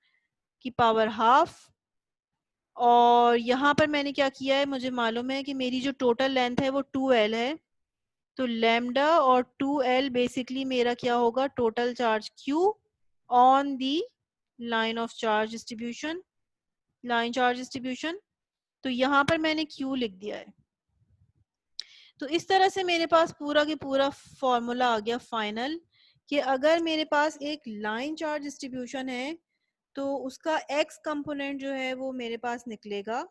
की पावर हाफ। और यहाँ पर मैंने क्या किया है, मुझे मालूम है कि मेरी जो टोटल लेंथ है वो 2l है, तो लैम्डा और 2l बेसिकली मेरा क्या होगा, total charge q on the line of charge distribution, line charge distribution. तो यहाँ पर मैंने q लिख दिया है। तो इस तरह से मेरे पास पूरा के पूरा फॉर्मूला आ गया फाइनल, कि अगर मेरे पास एक लाइन चार्ज डिस्ट्रीब्यूशन है तो उसका x कंपोनेंट जो है वो मेरे पास निकलेगा,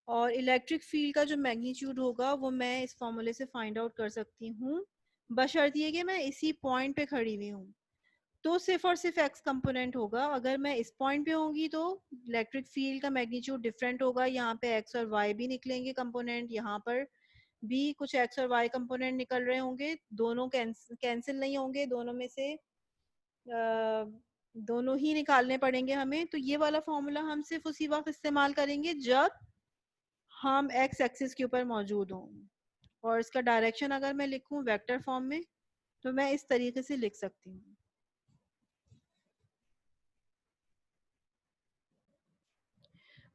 और इलेक्ट्रिक फील्ड का जो मैग्नीट्यूड होगा वो मैं इस फॉर्मूले से फाइंड आउट कर सकती हूँ, बशर्ते कि मैं इसी पॉइंट पे खड़ी हुई हूँ, तो सिर्फ और सिर्फ एक्स कंपोनेंट होगा। अगर मैं इस पॉइंट पे होंगी तो इलेक्ट्रिक फील्ड का मैग्नीट्यूड डिफरेंट होगा, यहाँ पे एक्स और वाई भी निकलेंगे कंपोनेंट, यहाँ पर भी कुछ एक्स और वाई कंपोनेंट निकल रहे होंगे, दोनों कैंसिल नहीं होंगे, दोनों में से दोनों ही निकालने पड़ेंगे हमें। तो ये वाला फॉर्मूला हम सिर्फ उसी वक्त इस्तेमाल करेंगे जब हम एक्स एक्सिस के ऊपर मौजूद हों। और इसका डायरेक्शन अगर मैं लिखूं वेक्टर फॉर्म में, तो मैं इस तरीके से लिख सकती हूँ।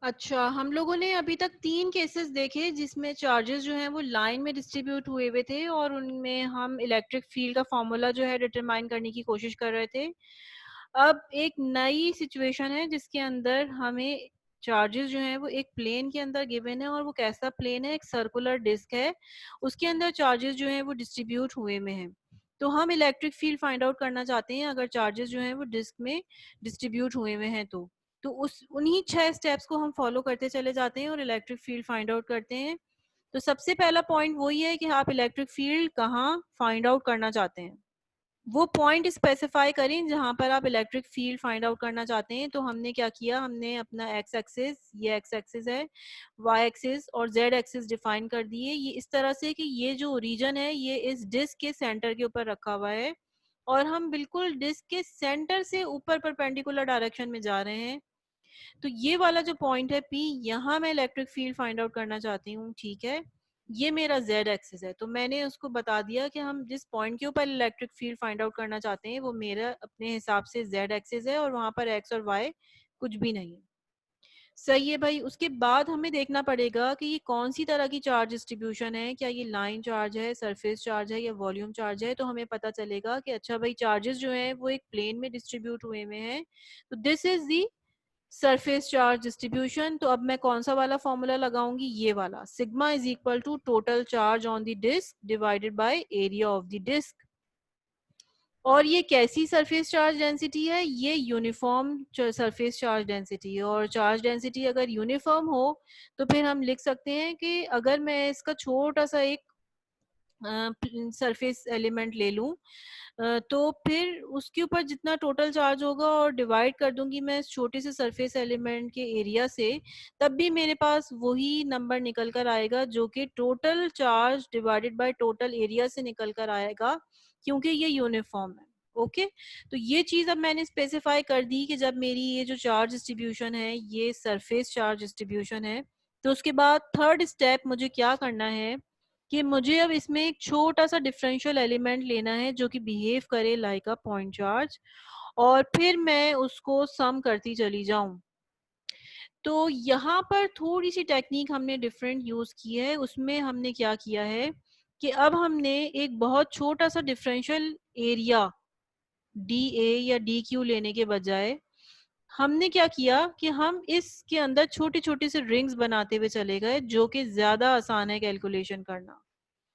अच्छा, हम लोगों ने अभी तक 3 केसेस देखे जिसमें चार्जेस जो हैं वो लाइन में डिस्ट्रीब्यूट हुए हुए थे, और उनमें हम इलेक्ट्रिक फील्ड का फॉर्मूला जो है डिटरमाइन करने की कोशिश कर रहे थे। अब एक नई सिचुएशन है जिसके अंदर हमें चार्जेस जो हैं वो एक प्लेन के अंदर गिवन है, और वो कैसा प्लेन है, एक सर्कुलर डिस्क है, उसके अंदर चार्जेस जो हैं वो डिस्ट्रीब्यूट हुए में हैं। तो हम इलेक्ट्रिक फील्ड फाइंड आउट करना चाहते हैं अगर चार्जेस जो हैं वो डिस्क में डिस्ट्रीब्यूट हुए में हैं, तो उस उन्हीं 6 स्टेप्स को हम फॉलो करते चले जाते हैं और इलेक्ट्रिक फील्ड फाइंड आउट करते हैं। तो सबसे पहला पॉइंट वही है कि आप इलेक्ट्रिक फील्ड कहाँ फाइंड आउट करना चाहते हैं, वो पॉइंट स्पेसिफाई करें जहां पर आप इलेक्ट्रिक फील्ड फाइंड आउट करना चाहते हैं। तो हमने क्या किया, हमने अपना एक्स एक्सिस, ये एक्स एक्सिस है, वाई एक्सिस और जेड एक्सिस डिफाइन कर दिए, ये इस तरह से कि ये जो रीजन है ये इस डिस्क के सेंटर के ऊपर रखा हुआ है, और हम बिल्कुल डिस्क के सेंटर से ऊपर परपेंडिकुलर डायरेक्शन में जा रहे हैं। तो ये वाला जो पॉइंट है P, यहाँ मैं इलेक्ट्रिक फील्ड फाइंड आउट करना चाहती हूँ, ठीक है। ये मेरा z एक्सिस है, तो मैंने उसको बता दिया कि हम जिस पॉइंट के ऊपर इलेक्ट्रिक फील्ड फाइंड आउट करना चाहते हैं वो मेरा अपने हिसाब से z एक्सिस है, और वहां पर x और y कुछ भी नहीं है। सही है भाई। उसके बाद हमें देखना पड़ेगा कि ये कौन सी तरह की चार्ज डिस्ट्रीब्यूशन है, क्या ये लाइन चार्ज है, सरफेस चार्ज है या वॉल्यूम चार्ज है। तो हमें पता चलेगा कि अच्छा भाई, चार्जेस जो हैं वो एक प्लेन में डिस्ट्रीब्यूट हुए में हैं, तो this is the surface charge distribution, तो अब मैं कौन सा वाला फॉर्मूला लगाऊंगी, ये वाला, sigma is equal to total charge on the disc divided by area of the disc. और ये कैसी सरफेस चार्ज डेंसिटी है, ये यूनिफॉर्म सरफेस चार्ज डेंसिटी है। और चार्ज डेंसिटी अगर यूनिफॉर्म हो तो फिर हम लिख सकते हैं कि अगर मैं इसका छोटा सा एक सरफेस एलिमेंट ले लूं, तो फिर उसके ऊपर जितना टोटल चार्ज होगा और डिवाइड कर दूंगी मैं इस छोटे से सरफेस एलिमेंट के एरिया से, तब भी मेरे पास वही नंबर निकल कर आएगा जो कि total charge divided by total area से निकल कर आएगा, क्योंकि ये यूनिफॉर्म है। ओके, तो ये चीज अब मैंने स्पेसिफाई कर दी कि जब मेरी ये जो चार्ज डिस्ट्रीब्यूशन है ये सरफेस चार्ज डिस्ट्रीब्यूशन है, तो उसके बाद थर्ड स्टेप मुझे क्या करना है कि मुझे अब इसमें एक छोटा सा डिफरेंशियल एलिमेंट लेना है जो कि बिहेव करे लाइक अ पॉइंट चार्ज, और फिर मैं उसको सम करती चली जाऊं। तो यहाँ पर थोड़ी सी टेक्निक हमने डिफरेंट यूज की है। उसमें हमने क्या किया है कि अब हमने एक बहुत छोटा सा डिफरेंशियल एरिया डी ए या डी क्यू लेने के बजाय हमने क्या किया कि हम इसके अंदर छोटी छोटी से रिंग्स बनाते हुए चले गए, जो कि ज्यादा आसान है कैलकुलेशन करना।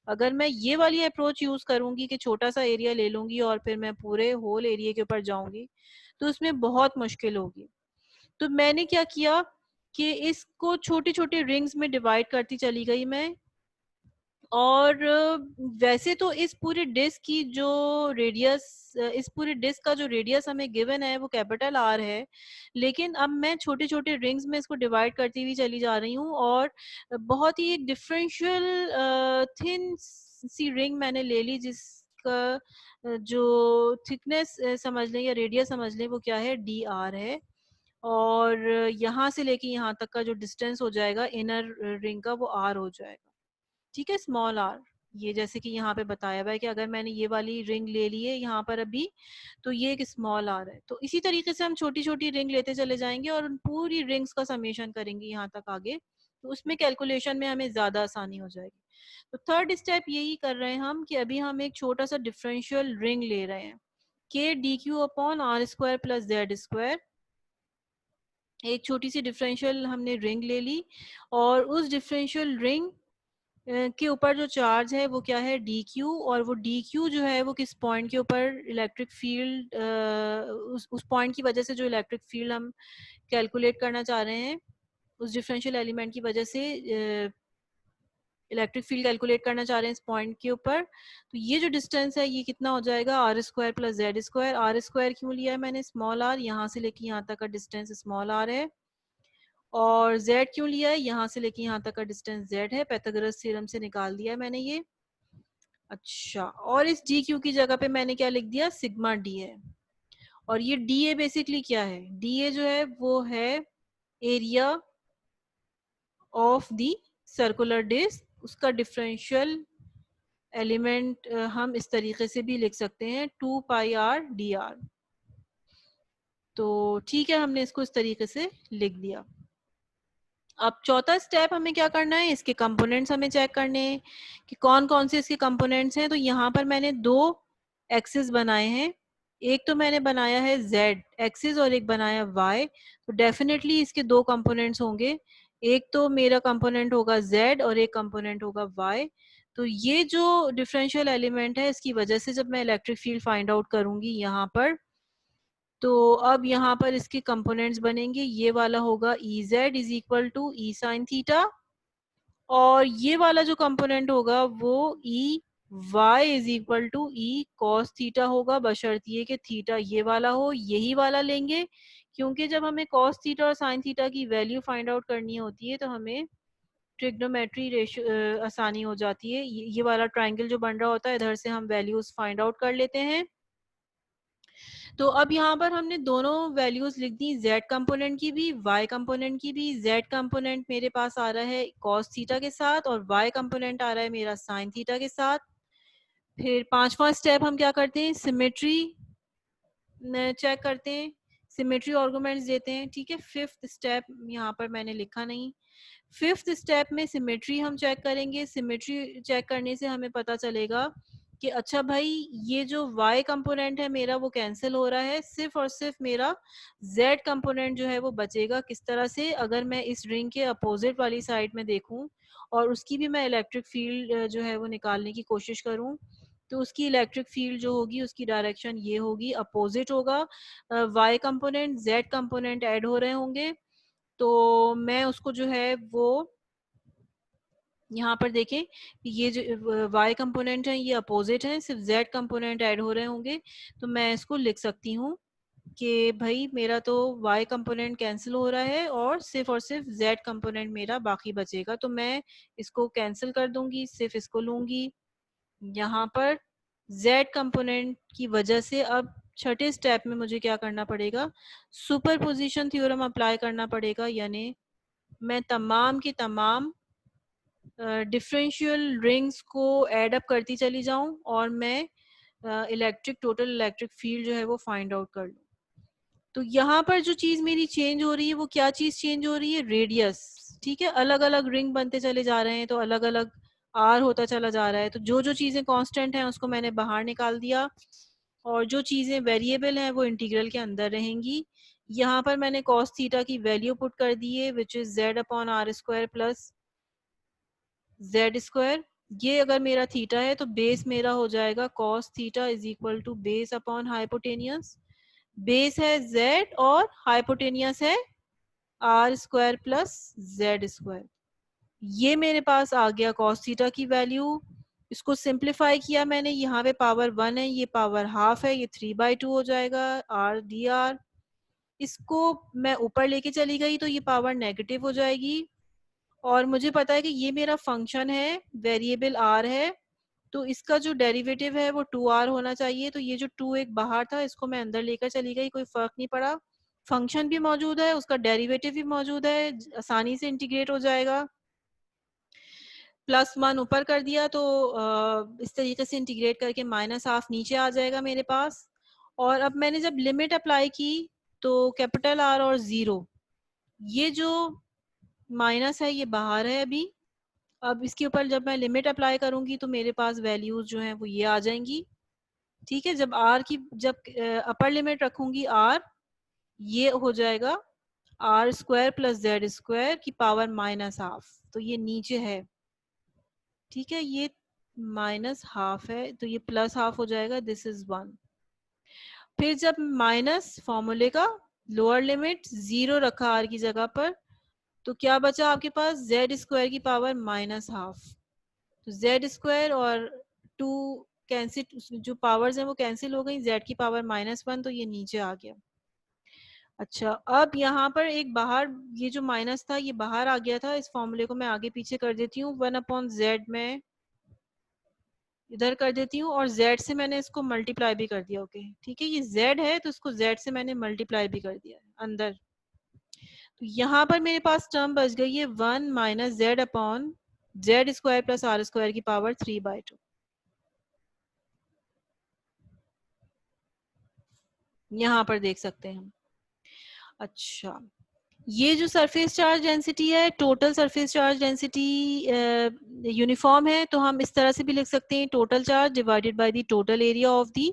अगर मैं ये वाली अप्रोच यूज करूंगी कि छोटा सा एरिया ले लूंगी और फिर मैं पूरे होल एरिया के ऊपर जाऊंगी, तो उसमें बहुत मुश्किल होगी। तो मैंने क्या किया कि इसको छोटी छोटी रिंग्स में डिवाइड करती चली गई मैं। और वैसे तो इस पूरे डिस्क की जो रेडियस, इस पूरे डिस्क का जो रेडियस हमें गिवन है वो कैपिटल आर है, लेकिन अब मैं छोटे छोटे रिंग्स में इसको डिवाइड करती हुई चली जा रही हूँ। और बहुत ही एक डिफरेंशियल थिन सी रिंग मैंने ले ली, जिसका जो थिकनेस समझ लें या रेडियस समझ लें वो क्या है, डी आर है। और यहाँ से लेके यहाँ तक का जो डिस्टेंस हो जाएगा इनर रिंग का, वो आर हो जाएगा। ठीक है, स्मॉल आर। ये जैसे कि यहाँ पे बताया हुआ है कि अगर मैंने ये वाली रिंग ले ली है यहाँ पर अभी, तो ये एक स्मॉल आर है। तो इसी तरीके से हम छोटी छोटी रिंग लेते चले जाएंगे और उन पूरी रिंग्स का समेशन करेंगे यहाँ तक आगे, तो उसमें कैलकुलेशन में हमें ज्यादा आसानी हो जाएगी। तो थर्ड स्टेप यही कर रहे हैं हम कि अभी हम एक छोटा सा डिफरेंशियल रिंग ले रहे हैं, K D Q upon R square plus Z square. एक छोटी सी डिफरेंशियल हमने रिंग ले ली, और उस डिफरेंशियल रिंग के ऊपर जो चार्ज है वो क्या है, डी क्यू। और वो डी क्यू जो है वो किस पॉइंट के ऊपर इलेक्ट्रिक फील्ड, उस पॉइंट की वजह से जो इलेक्ट्रिक फील्ड हम कैलकुलेट करना चाह रहे हैं, उस डिफरेंशियल एलिमेंट की वजह से इलेक्ट्रिक फील्ड कैलकुलेट करना चाह रहे हैं इस पॉइंट के ऊपर। तो ये जो डिस्टेंस है ये कितना हो जाएगा, R square plus Z square. R square क्यों लिया है मैंने, स्मॉल आर, यहाँ से लेके यहाँ तक का डिस्टेंस स्मॉल आर है। और z क्यों लिया है, यहाँ से लेके यहाँ तक का डिस्टेंस z है, पाइथागोरस थ्योरम से निकाल दिया है मैंने ये। अच्छा, और इस डी क्यू की जगह पे मैंने क्या लिख दिया, सिग्मा डी है। और ये डी ए बेसिकली क्या है, डी ए जो है वो है area of the circular disc. उसका डिफरेंशियल एलिमेंट हम इस तरीके से भी लिख सकते हैं, 2 पाई आर डी आर। तो ठीक है, हमने इसको इस तरीके से लिख दिया। अब चौथा स्टेप हमें क्या करना है, इसके कंपोनेंट्स हमें चेक करने हैं कि कौन कौन से इसके कंपोनेंट्स हैं। तो यहाँ पर मैंने दो एक्सिस बनाए हैं, एक तो मैंने बनाया है z एक्सिस और एक बनाया y। तो डेफिनेटली इसके दो कंपोनेंट्स होंगे, एक तो मेरा कंपोनेंट होगा z और एक कंपोनेंट होगा y। तो ये जो डिफरेंशियल एलिमेंट है इसकी वजह से जब मैं इलेक्ट्रिक फील्ड फाइंड आउट करूंगी यहाँ पर, तो अब यहाँ पर इसके कंपोनेंट्स बनेंगे, ये वाला होगा E Z is equal to E sine theta, और ये वाला जो कंपोनेंट होगा वो E Y is equal to E cos theta होगा, बशर्ते ये कि थीटा ये वाला हो। यही वाला लेंगे क्योंकि जब हमें कॉस थीटा और साइन थीटा की वैल्यू फाइंड आउट करनी होती है तो हमें ट्रिग्नोमेट्री रेशियो आसानी हो जाती है। ये वाला ट्राइंगल जो बन रहा होता है, इधर से हम वैल्यूज फाइंड आउट कर लेते हैं। तो अब यहाँ पर हमने दोनों वैल्यूज लिख दी, z कंपोनेंट की भी y कंपोनेंट की भी। z कंपोनेंट मेरे पास आ रहा है cos थीटा के साथ और y कंपोनेंट आ रहा है मेरा sin थीटा के साथ। फिर पांचवा स्टेप हम क्या करते हैं, सिमेट्री चेक करते हैं, सिमेट्री आर्गुमेंट्स देते हैं। ठीक है, फिफ्थ स्टेप यहाँ पर मैंने लिखा नहीं। फिफ्थ स्टेप में सिमेट्री हम चेक करेंगे। सिमेट्री चेक करने से हमें पता चलेगा कि अच्छा भाई ये जो y कंपोनेंट है मेरा वो कैंसिल हो रहा है, सिर्फ और सिर्फ मेरा z कंपोनेंट जो है वो बचेगा। किस तरह से, अगर मैं इस रिंग के अपोजिट वाली साइड में देखूं और उसकी भी मैं इलेक्ट्रिक फील्ड जो है वो निकालने की कोशिश करूं, तो उसकी इलेक्ट्रिक फील्ड जो होगी उसकी डायरेक्शन ये होगी, अपोजिट होगा। y component z component add हो रहे होंगे, तो मैं उसको जो है वो यहाँ पर देखें कि ये जो y कंपोनेंट है ये अपोजिट है, सिर्फ z कंपोनेंट ऐड हो रहे होंगे, तो मैं इसको लिख सकती हूँ कि भाई मेरा तो y कंपोनेंट कैंसिल हो रहा है और सिर्फ z कंपोनेंट मेरा बाकी बचेगा। तो मैं इसको कैंसिल कर दूंगी, सिर्फ इसको लूंगी यहाँ पर। z कंपोनेंट की वजह से अब छठे स्टेप में मुझे क्या करना पड़ेगा, सुपरपोजिशन थ्योरम अप्लाई करना पड़ेगा, यानी मैं तमाम की तमाम डिफरेंशियल रिंग्स को ऐड अप करती चली जाऊं और मैं टोटल इलेक्ट्रिक फील्ड जो है वो फाइंड आउट कर लूं। तो यहाँ पर जो चीज मेरी चेंज हो रही है वो क्या चीज चेंज हो रही है, रेडियस। ठीक है, अलग अलग रिंग बनते चले जा रहे हैं तो अलग अलग आर होता चला जा रहा है, तो जो जो चीजें कांस्टेंट हैं उसको मैंने बाहर निकाल दिया और जो चीजें वेरिएबल हैं वो इंटीग्रल के अंदर रहेंगी। यहाँ पर मैंने कॉस थीटा की वैल्यू पुट कर दी है, which is Z upon R square plus Z square. ये अगर मेरा थीटा है तो बेस मेरा हो जाएगा cos theta is equal to base upon hypotenuse. Base है z और हाइपोटेनियस है R square plus Z square. ये मेरे पास आ गया कॉस थीटा की वैल्यू। इसको सिंप्लीफाई किया मैंने, यहाँ पे पावर 1 है, ये पावर हाफ है, ये 3/2 हो जाएगा आर डी आर। इसको मैं ऊपर लेके चली गई तो ये पावर नेगेटिव हो जाएगी और मुझे पता है कि ये मेरा फंक्शन है, वेरिएबल आर है, तो इसका जो डेरिवेटिव है वो 2r होना चाहिए। तो ये जो 2 एक बाहर था इसको मैं अंदर लेकर चली गई, कोई फर्क नहीं पड़ा। फंक्शन भी मौजूद है, उसका डेरिवेटिव भी मौजूद है, आसानी से इंटीग्रेट हो जाएगा। +1 ऊपर कर दिया तो इस तरीके से इंटीग्रेट करके -½ नीचे आ जाएगा मेरे पास। और अब मैंने जब लिमिट अप्लाई की तो कैपिटल आर और 0, ये जो माइनस है ये बाहर है अभी। अब इसके ऊपर जब मैं लिमिट अप्लाई करूंगी तो मेरे पास वैल्यूज जो हैं वो ये आ जाएंगी। ठीक है, जब आर की जब अपर लिमिट रखूंगी आर, ये हो जाएगा R square plus Z square की पावर -½ तो ये नीचे है। ठीक है, ये -½ है तो ये +½ हो जाएगा, दिस इज 1। फिर जब माइनस फॉर्मूले का लोअर लिमिट 0 रखा आर की जगह पर, तो क्या बचा आपके पास, जेड स्क्वायर की पावर -½ तो जेड स्क्वायर और 2 कैंसिल, जो पावर्स हैं वो कैंसिल हो गई, जेड की पावर -1 तो ये नीचे आ गया। अच्छा, अब यहाँ पर एक बाहर ये जो माइनस था ये बाहर आ गया था, इस फॉर्मूले को मैं आगे पीछे कर देती हूँ, 1/z में इधर कर देती हूँ और z से मैंने इसको मल्टीप्लाई भी कर दिया। ओके ठीक है, ये z है तो इसको z से मैंने मल्टीप्लाई भी कर दिया अंदर। तो यहाँ पर मेरे पास टर्म बच गई है 1 - z upon Z square plus R square की पावर 3/2। यहाँ पर देख सकते हैं हम। अच्छा, ये जो सरफेस चार्ज डेंसिटी है, total surface charge density uniform है, तो हम इस तरह से भी लिख सकते हैं, total charge divided by the total area of the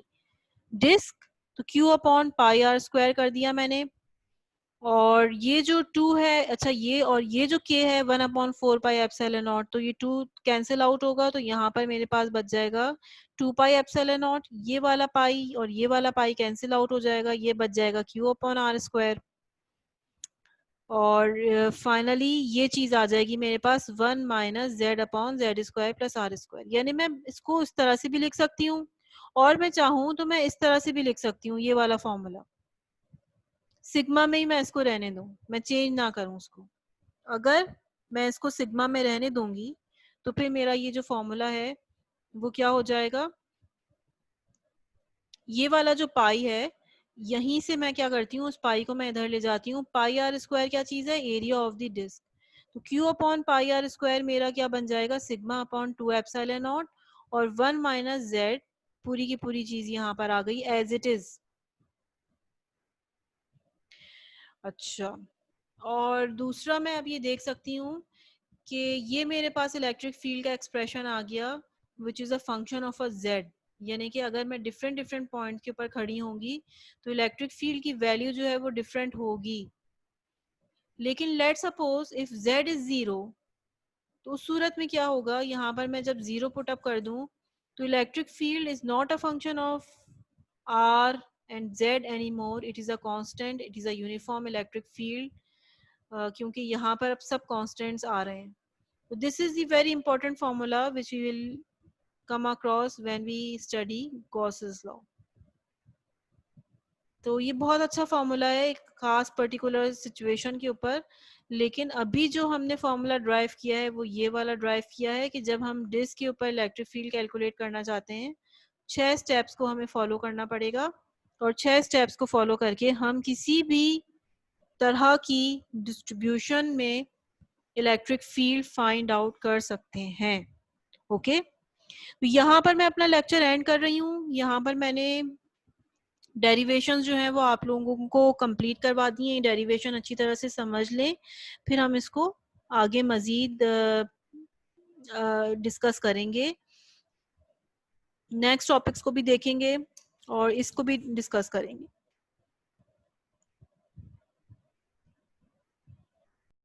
disc. तो Q upon pi R square कर दिया मैंने। और ये जो 2 है, अच्छा ये और ये जो K है 1/4 पाई एप्सिलॉन नॉट, तो ये 2 कैंसिल आउट होगा तो यहाँ पर मेरे पास बच जाएगा 2 पाई एप्सिलॉन नॉट। ये वाला पाई और ये वाला पाई कैंसिल आउट हो जाएगा, ये बच जाएगा Q अपॉन आर स्क्वायर। और फाइनली ये चीज आ जाएगी मेरे पास 1 - z upon Z square plus R square. यानी मैं इसको इस तरह से भी लिख सकती हूँ और मैं चाहूँ तो मैं इस तरह से भी लिख सकती हूँ, ये वाला फॉर्मूला सिग्मा में ही मैं इसको रहने दूं, मैं चेंज ना करूं उसको। अगर मैं इसको सिग्मा में रहने दूंगी तो फिर मेरा ये जो फॉर्मूला है वो क्या हो जाएगा, ये वाला जो पाई है यहीं से मैं क्या करती हूँ, उस पाई को मैं इधर ले जाती हूँ। पाई आर स्क्वायर क्या चीज है, एरिया ऑफ द डिस्क। तो Q upon pi R square मेरा क्या बन जाएगा, सिग्मा अपॉन 2 एप्सिलॉन नॉट और 1 - z, पूरी की पूरी चीज यहाँ पर आ गई एज इट इज। अच्छा, और दूसरा मैं अब ये देख सकती हूँ कि ये मेरे पास इलेक्ट्रिक फील्ड का एक्सप्रेशन आ गया which is a function of a z। यानी कि अगर मैं डिफरेंट डिफरेंट पॉइंट के ऊपर खड़ी होंगी तो इलेक्ट्रिक फील्ड की वैल्यू जो है वो डिफरेंट होगी। लेकिन let suppose if z is 0, तो उस सूरत में क्या होगा, यहाँ पर मैं जब 0 पुट अप कर दूं तो electric field is not a function of r and z any more, it is a constant, it is a uniform electric field, क्योंकि यहाँ पर अब सब कांस्टेंट्स आ रहे हैं। तो this is the very important formula which we will come across when we study Gauss's law। तो ये बहुत अच्छा फार्मूला है एक खास पर्टिकुलर सिचुएशन के ऊपर। लेकिन अभी जो हमने फार्मूला ड्राइव किया है वो ये वाला ड्राइव किया है कि जब हम डिस्क के ऊपर इलेक्ट्रिक फील्ड कैलकुलेट करना चाहते हैं 6 स्टेप्स को हमें फॉलो करना पड़ेगा, और 6 स्टेप्स को फॉलो करके हम किसी भी तरह की डिस्ट्रीब्यूशन में इलेक्ट्रिक फील्ड फाइंड आउट कर सकते हैं। ओके, तो यहाँ पर मैं अपना लेक्चर एंड कर रही हूँ। यहाँ पर मैंने डेरिवेशंस जो हैं वो आप लोगों को कंप्लीट करवा दिए हैं। डेरिवेशन अच्छी तरह से समझ लें, फिर हम इसको आगे मजीद डिस्कस करेंगे, नेक्स्ट टॉपिक्स को भी देखेंगे और इसको भी डिस्कस करेंगे।